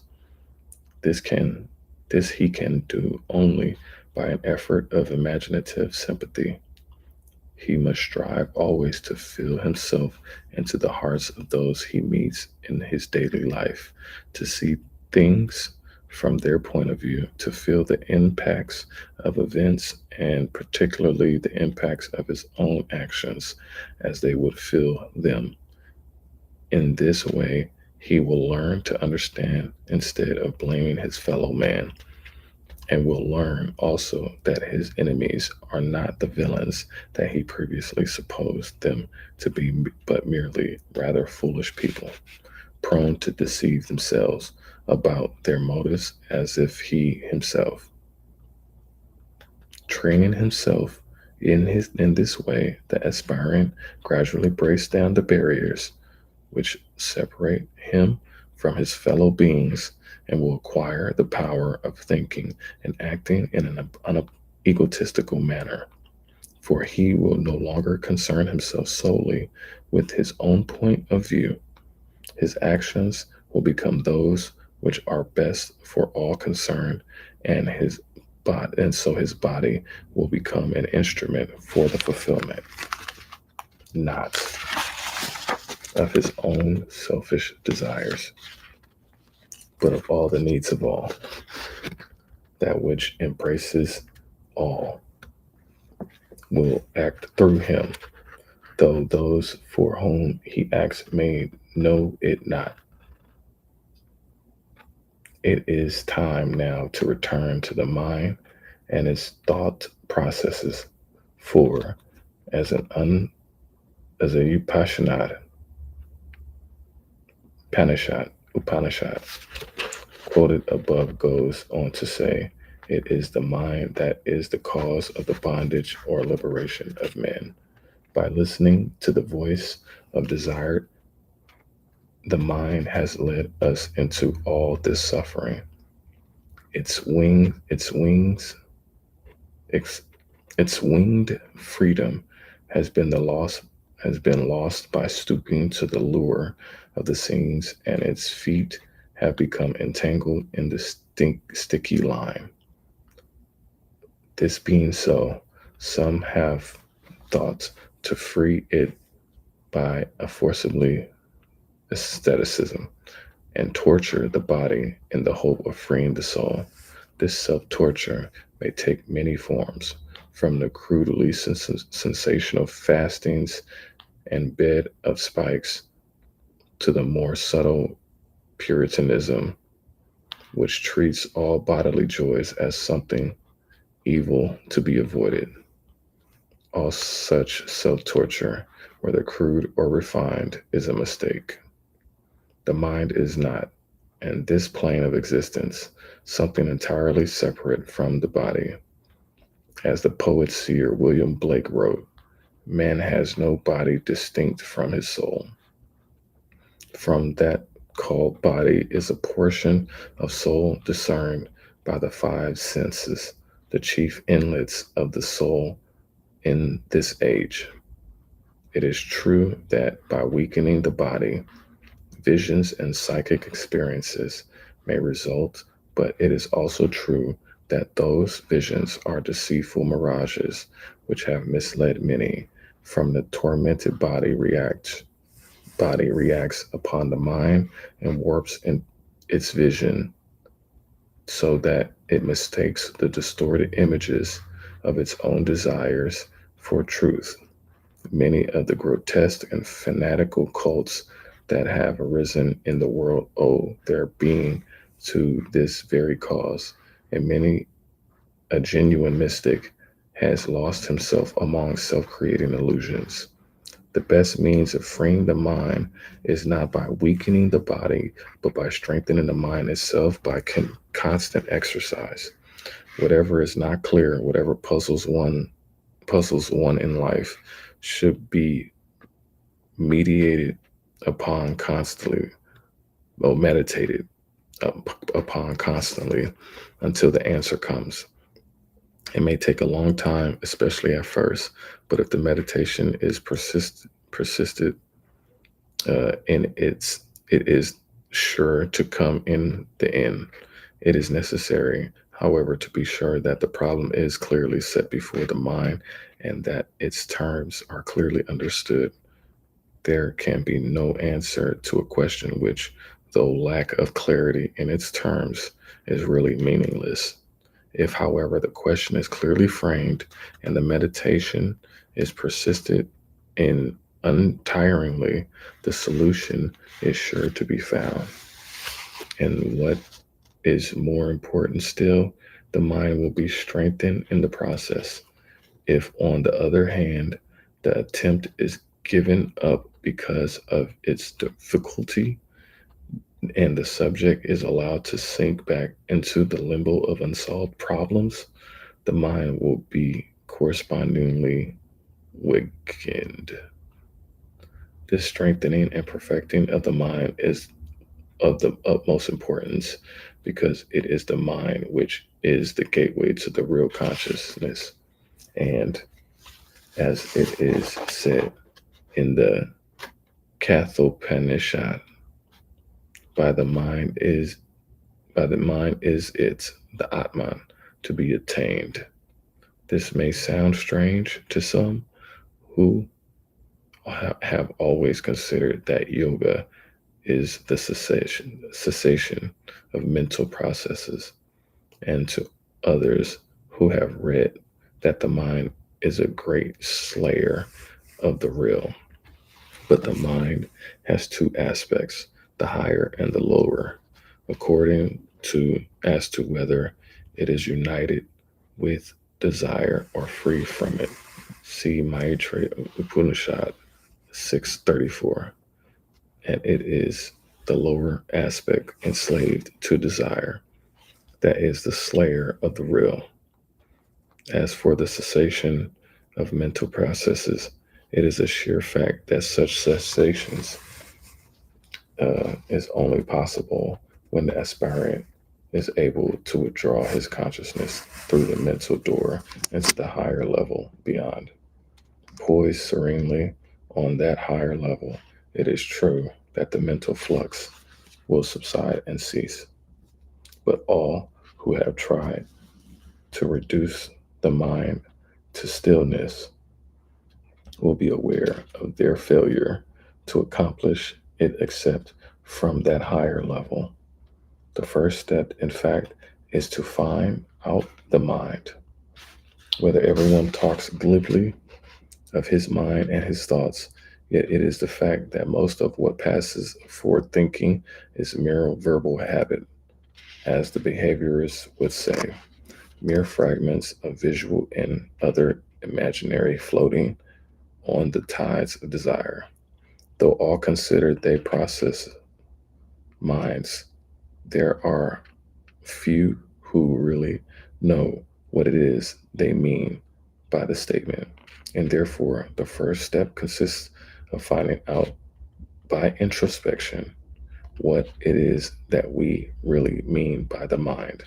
This can this he can do only by an effort of imaginative sympathy. He must strive always to feel himself into the hearts of those he meets in his daily life, to see things from their point of view, to feel the impacts of events and particularly the impacts of his own actions as they would feel them. In this way, he will learn to understand instead of blaming his fellow man, and will learn also that his enemies are not the villains that he previously supposed them to be, but merely rather foolish people, prone to deceive themselves about their motives as if he himself, training himself in this way, the aspirant gradually breaks down the barriers which separate him from his fellow beings and will acquire the power of thinking and acting in an egotistical manner. For he will no longer concern himself solely with his own point of view. His actions will become those which are best for all concerned, and his body will become an instrument for the fulfillment, not of his own selfish desires, but of all the needs of all, that which embraces all will act through him, though those for whom he acts may know it not. It is time now to return to the mind and its thought processes, for as as a Upanishad quoted above goes on to say, it is the mind that is the cause of the bondage or liberation of men. By listening to the voice of desire, the mind has led us into all this suffering. Its wings, its, its winged freedom has been the loss has been lost by stooping to the lure of the scenes, and its feet have become entangled in the sticky line. This being so, some have thought to free it by a forcibly aestheticism and torture the body in the hope of freeing the soul. This self torture may take many forms, from the crudely sensational fastings and bed of spikes to the more subtle Puritanism, which treats all bodily joys as something evil to be avoided. All such self torture, whether crude or refined, is a mistake. The mind is not, in this plane of existence, something entirely separate from the body. As the poet seer William Blake wrote, man has no body distinct from his soul. From that called body is a portion of soul discerned by the five senses, the chief inlets of the soul in this age. It is true that by weakening the body, visions and psychic experiences may result, but it is also true that those visions are deceitful mirages which have misled many. From the tormented body reacts upon the mind and warps in its vision so that it mistakes the distorted images of its own desires for truth. Many of the grotesque and fanatical cults that have arisen in the world owe their being to this very cause, and many a genuine mystic has lost himself among self creating illusions. The best means of freeing the mind is not by weakening the body, but by strengthening the mind itself by constant exercise. Whatever is not clear, whatever puzzles one in life, should be mediated upon constantly, or meditated upon constantly until the answer comes. It may take a long time, especially at first, but if the meditation is persisted in it is sure to come in the end. It is necessary, however, to be sure that the problem is clearly set before the mind and that its terms are clearly understood. There can be no answer to a question which, though lack of clarity in its terms, is really meaningless. If, however, the question is clearly framed and the meditation is persisted in untiringly, the solution is sure to be found. And what is more important still, the mind will be strengthened in the process. If, on the other hand, the attempt is given up because of its difficulty, and the subject is allowed to sink back into the limbo of unsolved problems, the mind will be correspondingly weakened. This strengthening and perfecting of the mind is of the utmost importance because it is the mind which is the gateway to the real consciousness. And as it is said in the Kathopanishad, by the mind is by the mind is it the Atman to be attained. This may sound strange to some who have always considered that yoga is the cessation of mental processes, and to others who have read that the mind is a great slayer of the real. But the mind has two aspects, the higher and the lower, according to as to whether it is united with desire or free from it. See Maitreya Upanishad 634. And it is the lower aspect enslaved to desire, that is the slayer of the real. As for the cessation of mental processes, it is a sheer fact that such cessations is only possible when the aspirant is able to withdraw his consciousness through the mental door into the higher level beyond. Poised serenely on that higher level, it is true that the mental flux will subside and cease. But all who have tried to reduce the mind to stillness will be aware of their failure to accomplish it except from that higher level. The first step, in fact, is to find out the mind. Whether everyone talks glibly of his mind and his thoughts, yet it is the fact that most of what passes for thinking is mere verbal habit, as the behaviorists would say, mere fragments of visual and other imaginary floating on the tides of desire. Though all considered they process minds, there are few who really know what it is they mean by the statement. And therefore, the first step consists of finding out by introspection what it is that we really mean by the mind.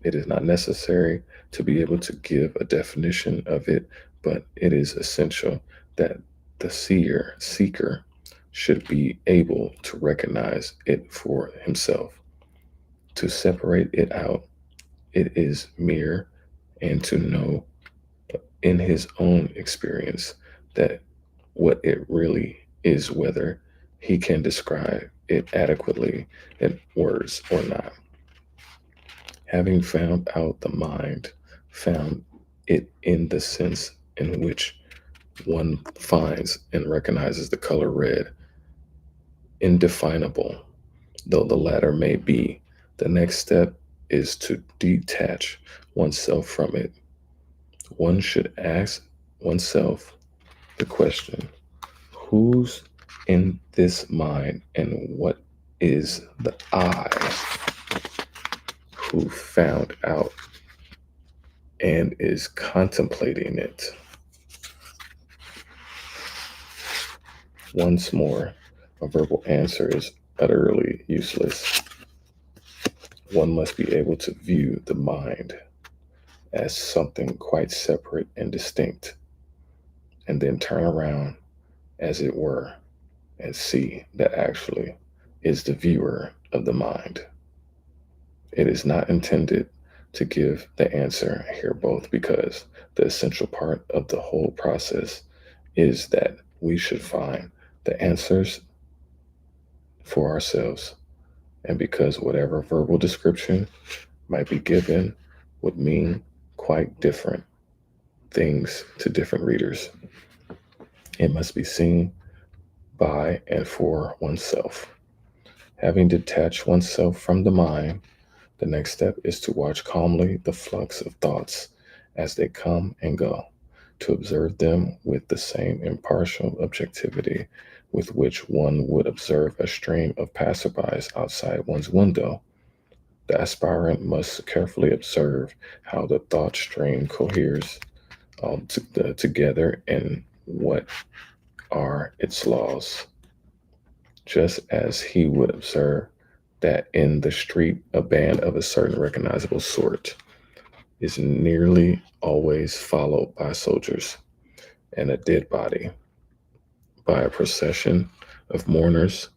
It is not necessary to be able to give a definition of it, but it is essential that the seeker should be able to recognize it for himself. To separate it out, it is mere, and to know in his own experience that what it really is, whether he can describe it adequately in words or not. Having found out the mind, found it in the sense in which one finds and recognizes the color red, indefinable though the latter may be, the next step is to detach oneself from it. One should ask oneself the question, who's in this mind and what is the I who found out and is contemplating it? Once more, a verbal answer is utterly useless. One must be able to view the mind as something quite separate and distinct, and then turn around, as it were, and see that actually is the viewer of the mind. It is not intended to give the answer here, both because the essential part of the whole process is that we should find the answers for ourselves, and because whatever verbal description might be given would mean quite different things to different readers. It must be seen by and for oneself. Having detached oneself from the mind, the next step is to watch calmly the flux of thoughts as they come and go. to observe them with the same impartial objectivity with which one would observe a stream of passerbys outside one's window. The aspirant must carefully observe how the thought stream coheres together and what are its laws, just as he would observe that in the street a band of a certain recognizable sort is nearly always followed by soldiers, and a dead body by a procession of mourners.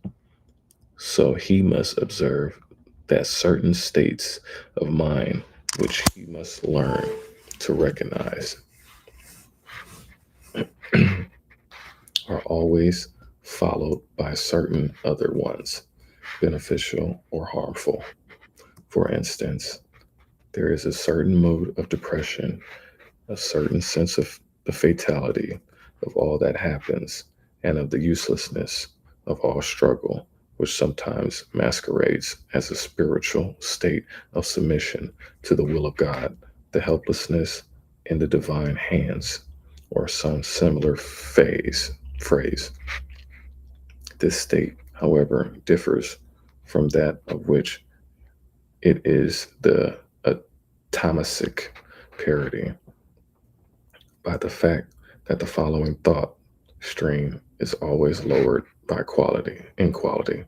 So he must observe that certain states of mind which he must learn to recognize are always followed by certain other ones, beneficial or harmful. For instance, there is a certain mood of depression, a certain sense of the fatality of all that happens, and of the uselessness of all struggle, which sometimes masquerades as a spiritual state of submission to the will of God, the helplessness in the divine hands, or some similar phrase. This state, however, differs from that of which it is the atomasic parody by the fact that the following thought stream is always lowered by quality in quality.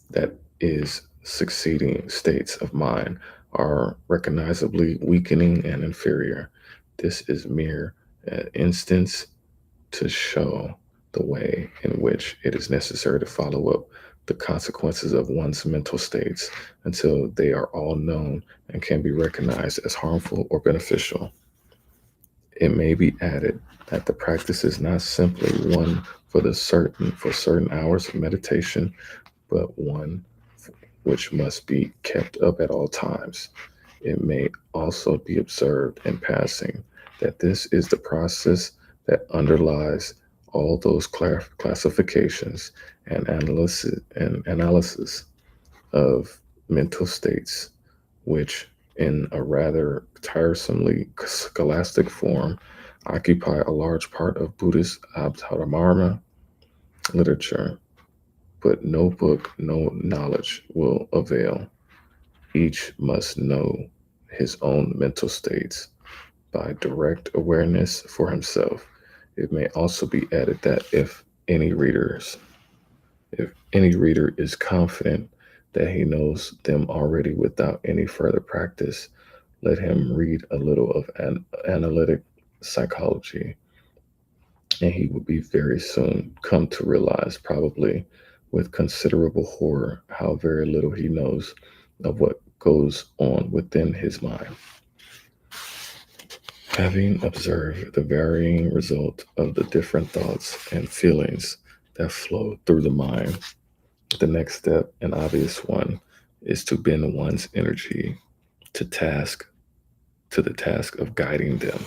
That is, succeeding states of mind are recognizably weakening and inferior. This is mere instance to show the way in which it is necessary to follow up the consequences of one's mental states until they are all known and can be recognized as harmful or beneficial. It may be added that the practice is not simply one for certain hours of meditation, but one which must be kept up at all times. It may also be observed in passing that this is the process that underlies all those classifications and analysis of mental states, which, in a rather tiresomely scholastic form, occupy a large part of Buddhist Abhidharma literature. But no book, no knowledge will avail. Each must know his own mental states by direct awareness for himself. It may also be added that if any reader is confident that he knows them already without any further practice, let him read a little of analytic psychology, and he will be very soon come to realize, probably with considerable horror, how very little he knows of what goes on within his mind. Having observed the varying result of the different thoughts and feelings that flow through the mind, the next step, an obvious one, is to bend one's energy to the task of guiding them.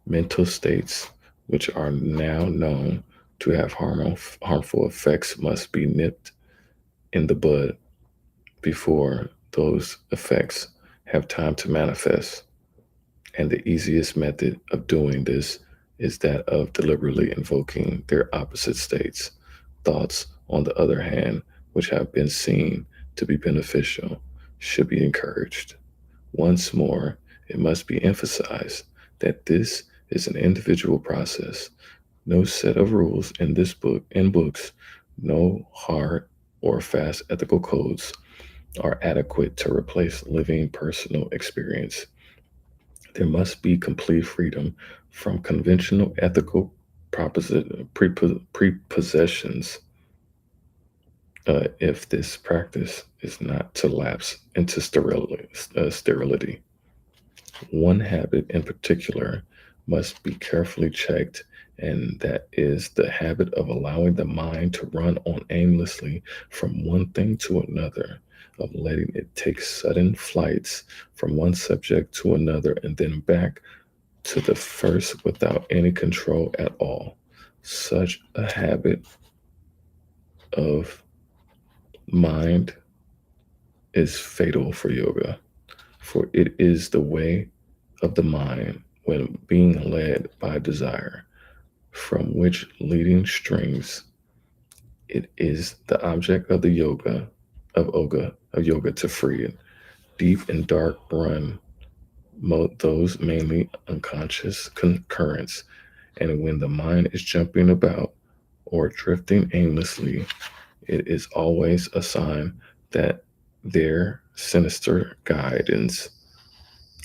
Mental states which are now known to have harmful effects must be nipped in the bud before those effects have time to manifest. And the easiest method of doing this is that of deliberately invoking their opposite states. Thoughts, on the other hand, which have been seen to be beneficial, should be encouraged. Once more, it must be emphasized that this is an individual process. No set of rules in books, no hard or fast ethical codes are adequate to replace living personal experience. There must be complete freedom from conventional ethical prepossessions if this practice is not to lapse into sterility. One habit in particular must be carefully checked, and that is the habit of allowing the mind to run on aimlessly from one thing to another, of letting it take sudden flights from one subject to another and then back to the first without any control at all. Such a habit of mind is fatal for yoga, for it is the way of the mind when being led by desire, from which leading strings it is the object of the yoga to free it. Deep and dark run those mainly unconscious currents, and when the mind is jumping about or drifting aimlessly, it is always a sign that their sinister guidance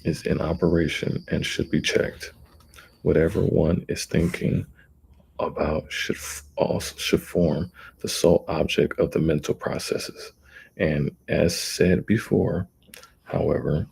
is in operation and should be checked. Whatever one is thinking about should form the sole object of the mental processes. And as said before, however,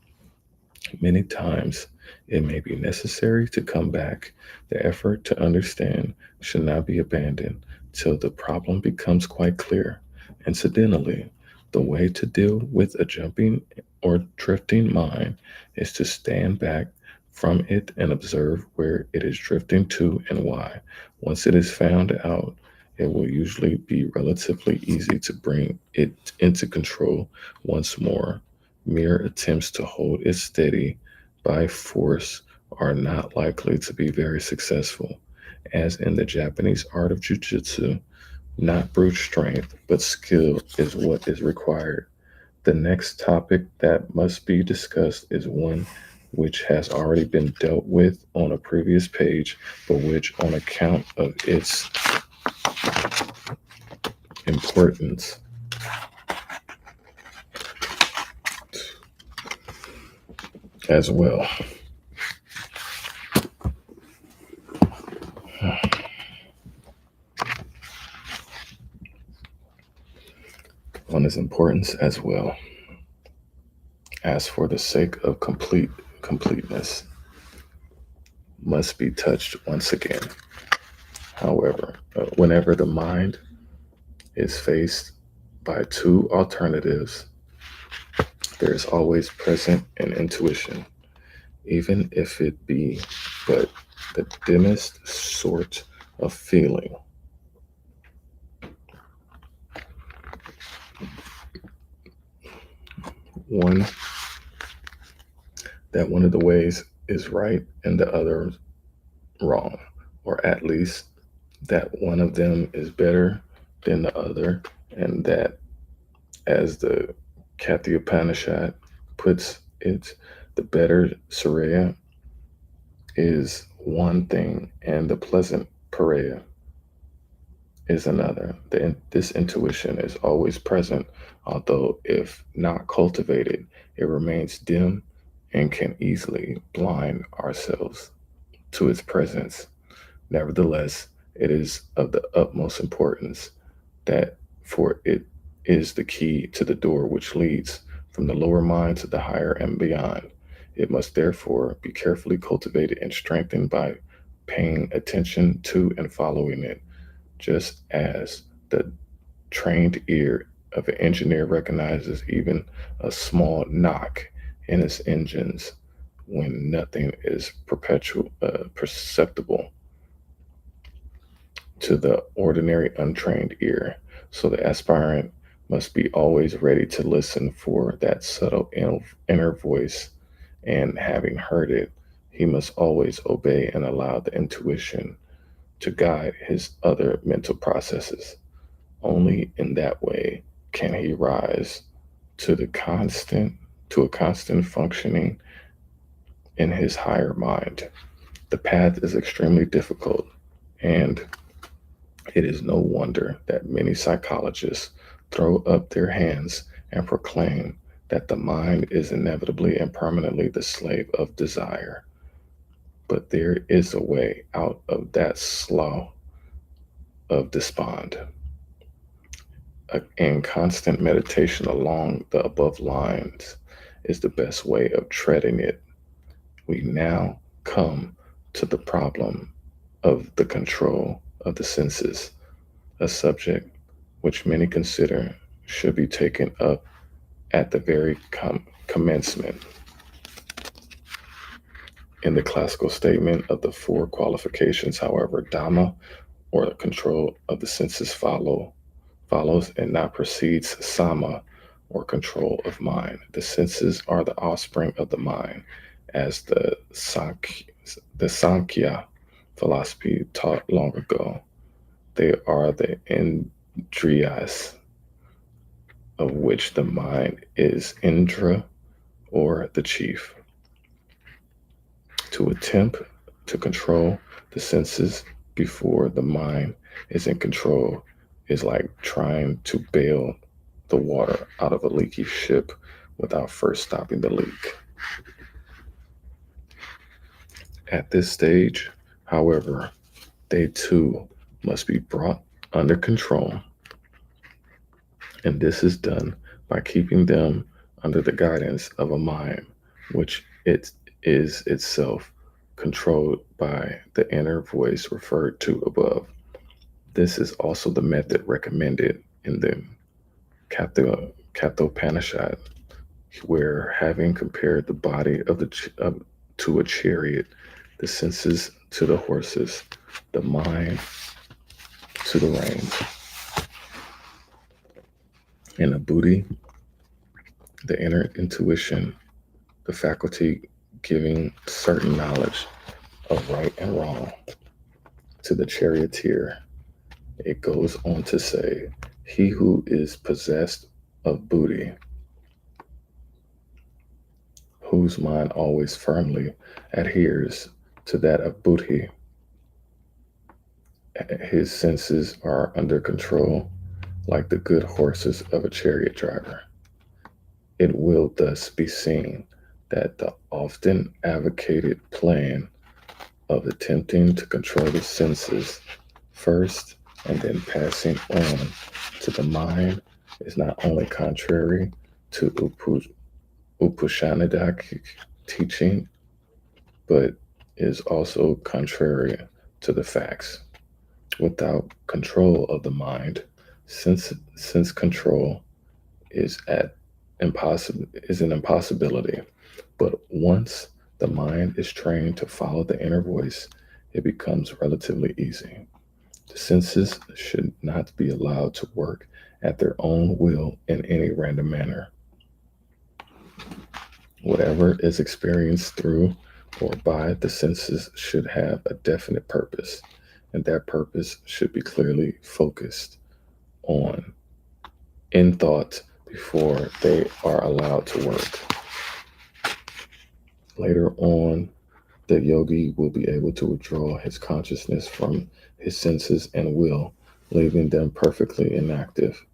many times it may be necessary to come back. The effort to understand should not be abandoned till the problem becomes quite clear. Incidentally, the way to deal with a jumping or drifting mind is to stand back from it and observe where it is drifting to and why. Once it is found out, it will usually be relatively easy to bring it into control once more. Mere attempts to hold it steady by force are not likely to be very successful. As in the Japanese art of jujitsu, not brute strength, but skill is what is required. The next topic that must be discussed is one which has already been dealt with on a previous page, but which, on account of its importance, as well. On its importance as well. As for the sake of completeness, must be touched once again. However, whenever the mind is faced by two alternatives, there is always present an intuition, even if it be but the dimmest sort of feeling. One that one of the ways is right and the other wrong, or at least that one of them is better than the other, and that, as the Katha Upanishad puts it, the better Surya is one thing and the pleasant Pareya is another. This intuition is always present, although if not cultivated, it remains dim and can easily blind ourselves to its presence. Nevertheless, it is of the utmost importance that, for it is the key to the door which leads from the lower mind to the higher and beyond. It must therefore be carefully cultivated and strengthened by paying attention to and following it, just as the trained ear of an engineer recognizes even a small knock in its engines when nothing is perceptible to the ordinary untrained ear. So the aspirant must be always ready to listen for that subtle inner voice, and having heard it, he must always obey and allow the intuition to guide his other mental processes. Only in that way can he rise to the constant to a constant functioning in his higher mind. The path is extremely difficult, and it is no wonder that many psychologists throw up their hands and proclaim that the mind is inevitably and permanently the slave of desire. But there is a way out of that slough of despond. And constant meditation along the above lines is the best way of treading it. We now come to the problem of the control of the senses, a subject which many consider should be taken up at the very commencement. In the classical statement of the four qualifications, however, Dhamma, or the control of the senses, follows and not precedes Sama, or control of mind. The senses are the offspring of the mind, as the the Sankhya philosophy taught long ago. They are the Indriyas, of which the mind is Indra or the chief. To attempt to control the senses before the mind is in control is like trying to bail the water out of a leaky ship without first stopping the leak. At this stage, however, they too must be brought under control, and this is done by keeping them under the guidance of a mind which it is itself controlled by the inner voice referred to above. This is also the method recommended in the Kathopanishad, where having compared the body to a chariot, the senses to the horses, the mind to the reins, and the buddhi, the inner intuition, the faculty giving certain knowledge of right and wrong to the charioteer. It goes on to say, he who is possessed of buddhi, whose mind always firmly adheres to that of buddhi, his senses are under control like the good horses of a chariot driver. It will thus be seen that the often advocated plan of attempting to control the senses first and then passing on to the mind is not only contrary to Upanishadic teaching, but is also contrary to the facts. Without control of the mind, sense control is an impossibility. But once the mind is trained to follow the inner voice, it becomes relatively easy. The senses should not be allowed to work at their own will in any random manner. Whatever is experienced through or by the senses should have a definite purpose, and that purpose should be clearly focused on in thought before they are allowed to work. Later on, the yogi will be able to withdraw his consciousness from his senses and will, leaving them perfectly inactive.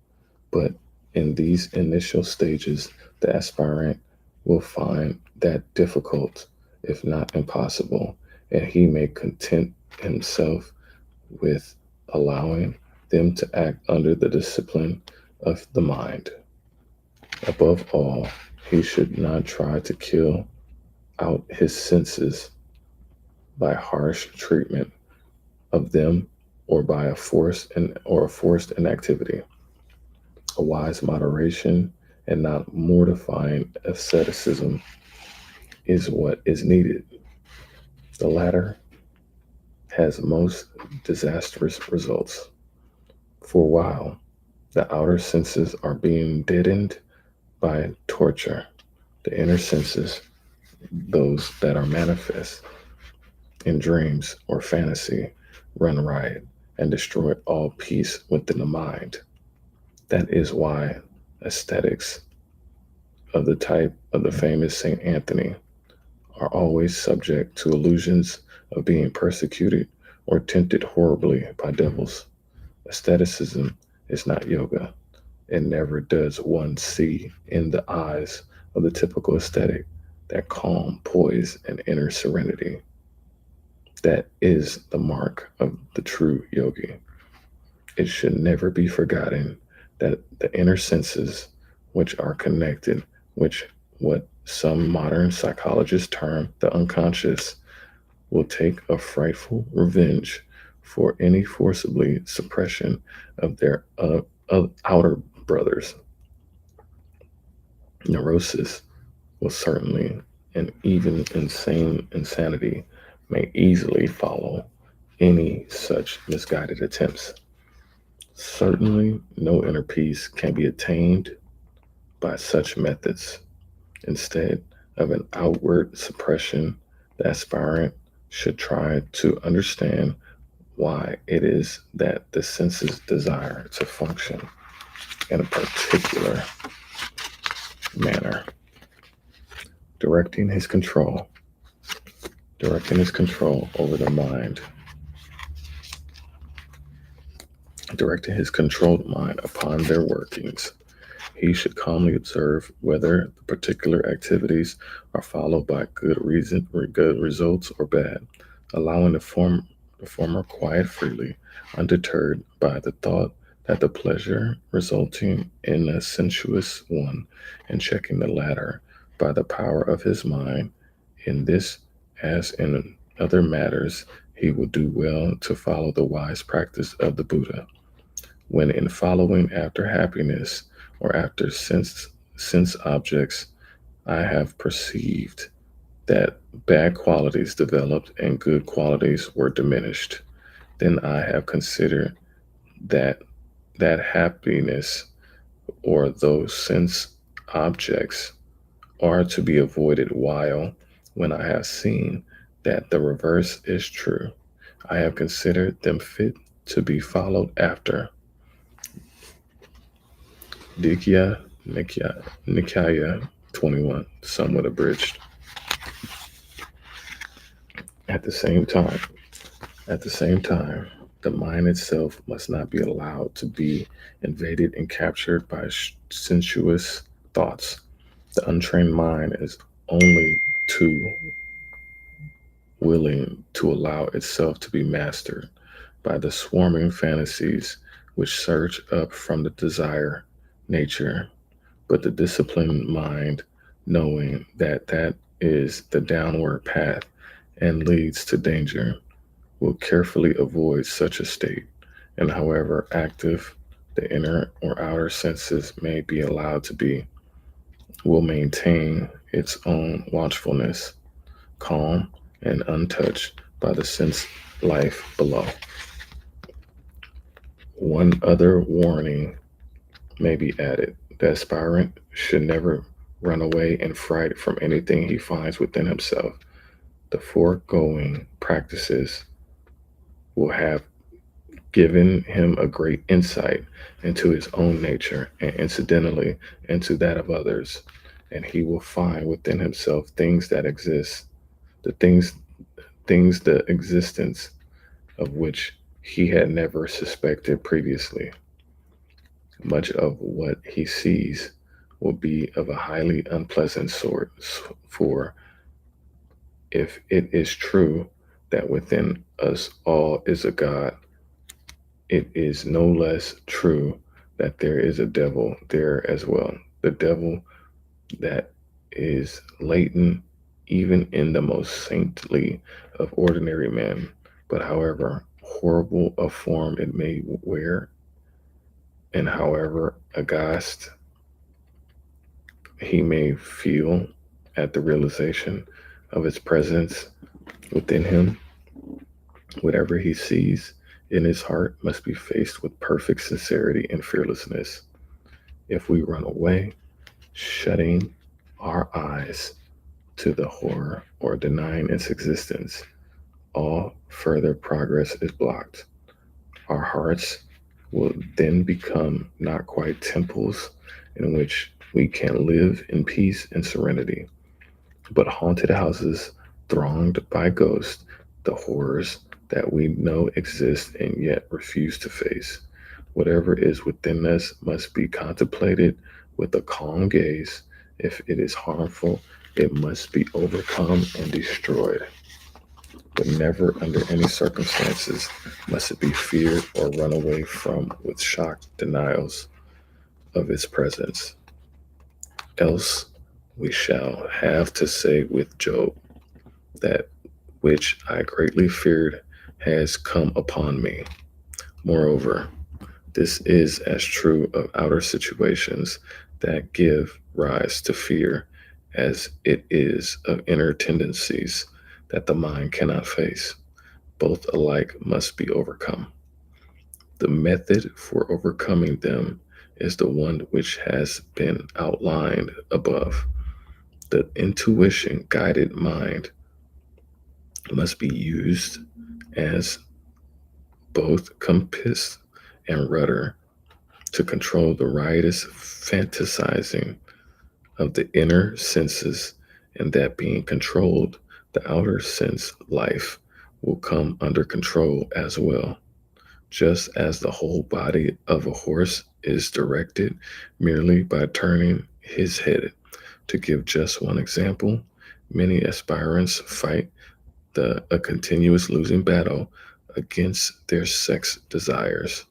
But in these initial stages, the aspirant will find that difficult, if not impossible, and he may content himself with allowing them to act under the discipline of the mind. Above all, he should not try to kill out his senses by harsh treatment of them or by a forced inactivity. A wise moderation and not mortifying asceticism is what is needed. The latter has most disastrous results. For while the outer senses are being deadened by torture, the inner senses, those that are manifest in dreams or fantasy, run riot and destroy all peace within the mind. That is why aesthetics of the type of the famous St. Anthony are always subject to illusions of being persecuted or tempted horribly by devils. Aestheticism is not yoga. It never does one see in the eyes of the typical aesthetic that calm, poise, and inner serenity. That is the mark of the true yogi. It should never be forgotten that the inner senses, which are connected, which what some modern psychologists term the unconscious, will take a frightful revenge for any forcibly suppression of their of outer brothers. Neurosis will certainly, and even insane insanity may easily follow any such misguided attempts. Certainly, no inner peace can be attained by such methods. Instead of an outward suppression, the aspirant should try to understand why it is that the senses desire to function in a particular manner, directing his control, directing his control over the mind, directing his controlled mind upon their workings. He should calmly observe whether the particular activities are followed by good results or bad, allowing the former quiet freely, undeterred by the thought that the pleasure resulting in a sensuous one, and checking the latter by the power of his mind. In this, as in other matters, he will do well to follow the wise practice of the Buddha when in following after happiness or after sense objects, I have perceived that bad qualities developed and good qualities were diminished. Then I have considered that that happiness or those sense objects are to be avoided, while when I have seen that the reverse is true, I have considered them fit to be followed after. Dikya Nikaya 21, somewhat abridged. At the same time, at the same time, the mind itself must not be allowed to be invaded and captured by sensuous thoughts. The untrained mind is only too willing to allow itself to be mastered by the swarming fantasies which surge up from the desire nature. But the disciplined mind, knowing that that is the downward path and leads to danger, will carefully avoid such a state. And however active the inner or outer senses may be allowed to be, will maintain its own watchfulness, calm and untouched by the sense life below. One other warning may be added. The aspirant should never run away in fright from anything he finds within himself. The foregoing practices will have given him a great insight into his own nature and incidentally into that of others. And he will find within himself things that exist, the things the existence of which he had never suspected previously. Much of what he sees will be of a highly unpleasant sort, for if it is true that within us all is a God, it is no less true that there is a devil there as well. The devil that is latent even in the most saintly of ordinary men, but however horrible a form it may wear, and however aghast he may feel at the realization of its presence within him, whatever he sees in his heart must be faced with perfect sincerity and fearlessness. If we run away, shutting our eyes to the horror or denying its existence, all further progress is blocked. Our hearts will then become not quite temples in which we can live in peace and serenity, but haunted houses thronged by ghosts, the horrors that we know exist and yet refuse to face. Whatever is within us must be contemplated with a calm gaze. If it is harmful, it must be overcome and destroyed. But never under any circumstances must it be feared or run away from with shocked denials of its presence. Else we shall have to say with Job, that which I greatly feared has come upon me. Moreover, this is as true of outer situations that give rise to fear as it is of inner tendencies that the mind cannot face. Both alike must be overcome. The method for overcoming them is the one which has been outlined above. The intuition guided mind must be used as both compass and rudder to control the riotous fantasizing of the inner senses, and that being controlled, the outer sense life will come under control as well. Just as the whole body of a horse is directed merely by turning his head. To give just one example, many aspirants fight a continuous losing battle against their sex desires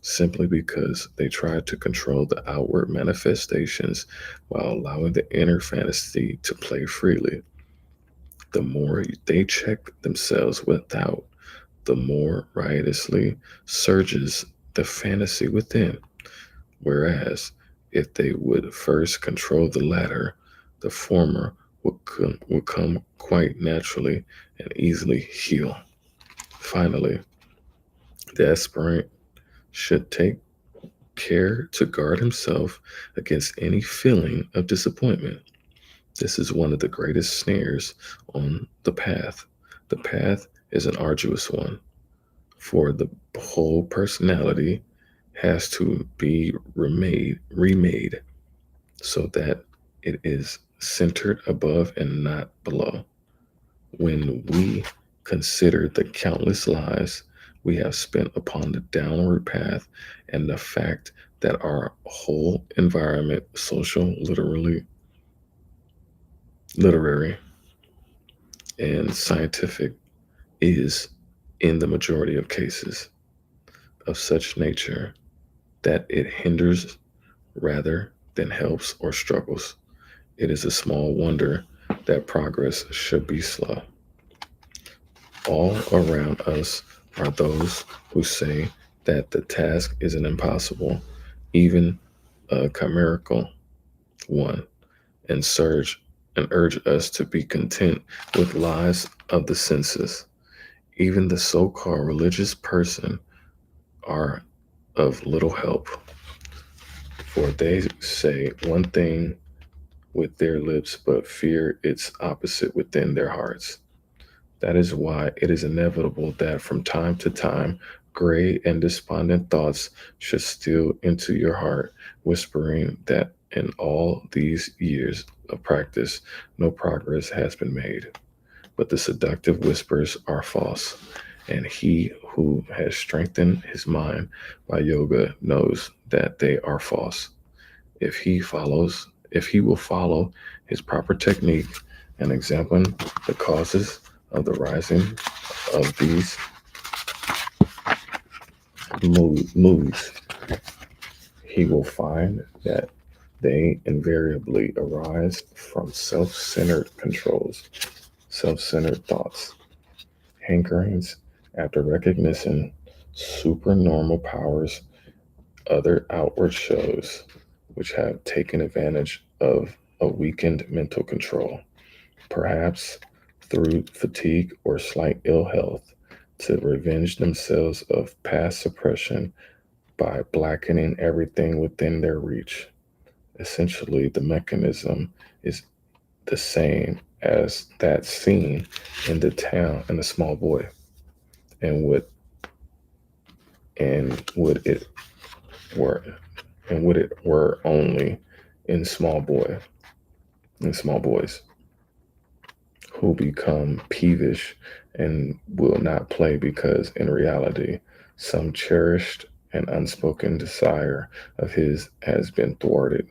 simply because they try to control the outward manifestations while allowing the inner fantasy to play freely. The more they check themselves without, the more riotously surges the fantasy within. Whereas, if they would first control the latter, the former would come quite naturally and easily heal. Finally, the aspirant should take care to guard himself against any feeling of disappointment. This is one of the greatest snares on the path. The path is an arduous one, for the whole personality has to be remade so that it is centered above and not below. When we consider the countless lives we have spent upon the downward path and the fact that our whole environment, social, literary, and scientific, is, in the majority of cases, of such nature that it hinders rather than helps or struggles, it is a small wonder that progress should be slow. All around us are those who say that the task is an impossible, even a chimerical one, and urge us to be content with lies of the senses. Even the so-called religious person are of little help, for they say one thing with their lips but fear its opposite within their hearts. That is why it is inevitable that from time to time gray and despondent thoughts should steal into your heart, whispering that in all these years of practice, no progress has been made. But the seductive whispers are false, and he who has strengthened his mind by yoga knows that they are false. If he will follow his proper technique and examine the causes of the rising of these moods, he will find that they invariably arise from self-centered controls, self-centered thoughts, hankerings after recognition, supernormal powers, other outward shows which have taken advantage of a weakened mental control, perhaps through fatigue or slight ill health, to revenge themselves of past suppression by blackening everything within their reach. Essentially, the mechanism is the same as that seen in the town in the small boy, and would it were and would it were only in small boys who become peevish and will not play because in reality some cherished and unspoken desire of his has been thwarted.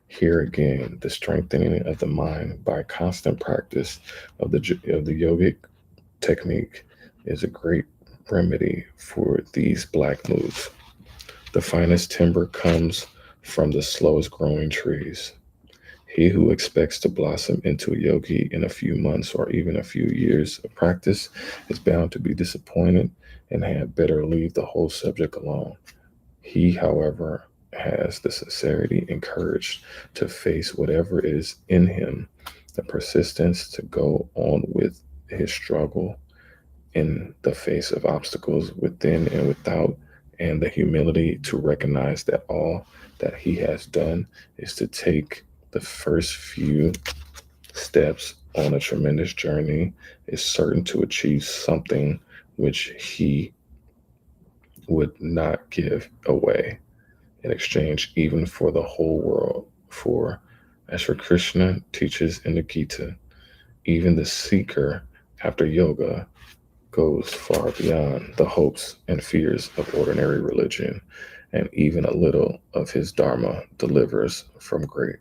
Here again, the strengthening of the mind by constant practice of the yogic technique is a great remedy for these black moods. The finest timber comes from the slowest growing trees. He who expects to blossom into a yogi in a few months or even a few years of practice is bound to be disappointed and had better leave the whole subject alone. He, however, has the sincerity and courage to face whatever is in him, the persistence to go on with his struggle in the face of obstacles within and without, and the humility to recognize that all that he has done is to take the first few steps on a tremendous journey is certain to achieve something which he would not give away in exchange even for the whole world. For as for Krishna teaches in the Gita, even the seeker after yoga goes far beyond the hopes and fears of ordinary religion, and even a little of his dharma delivers from great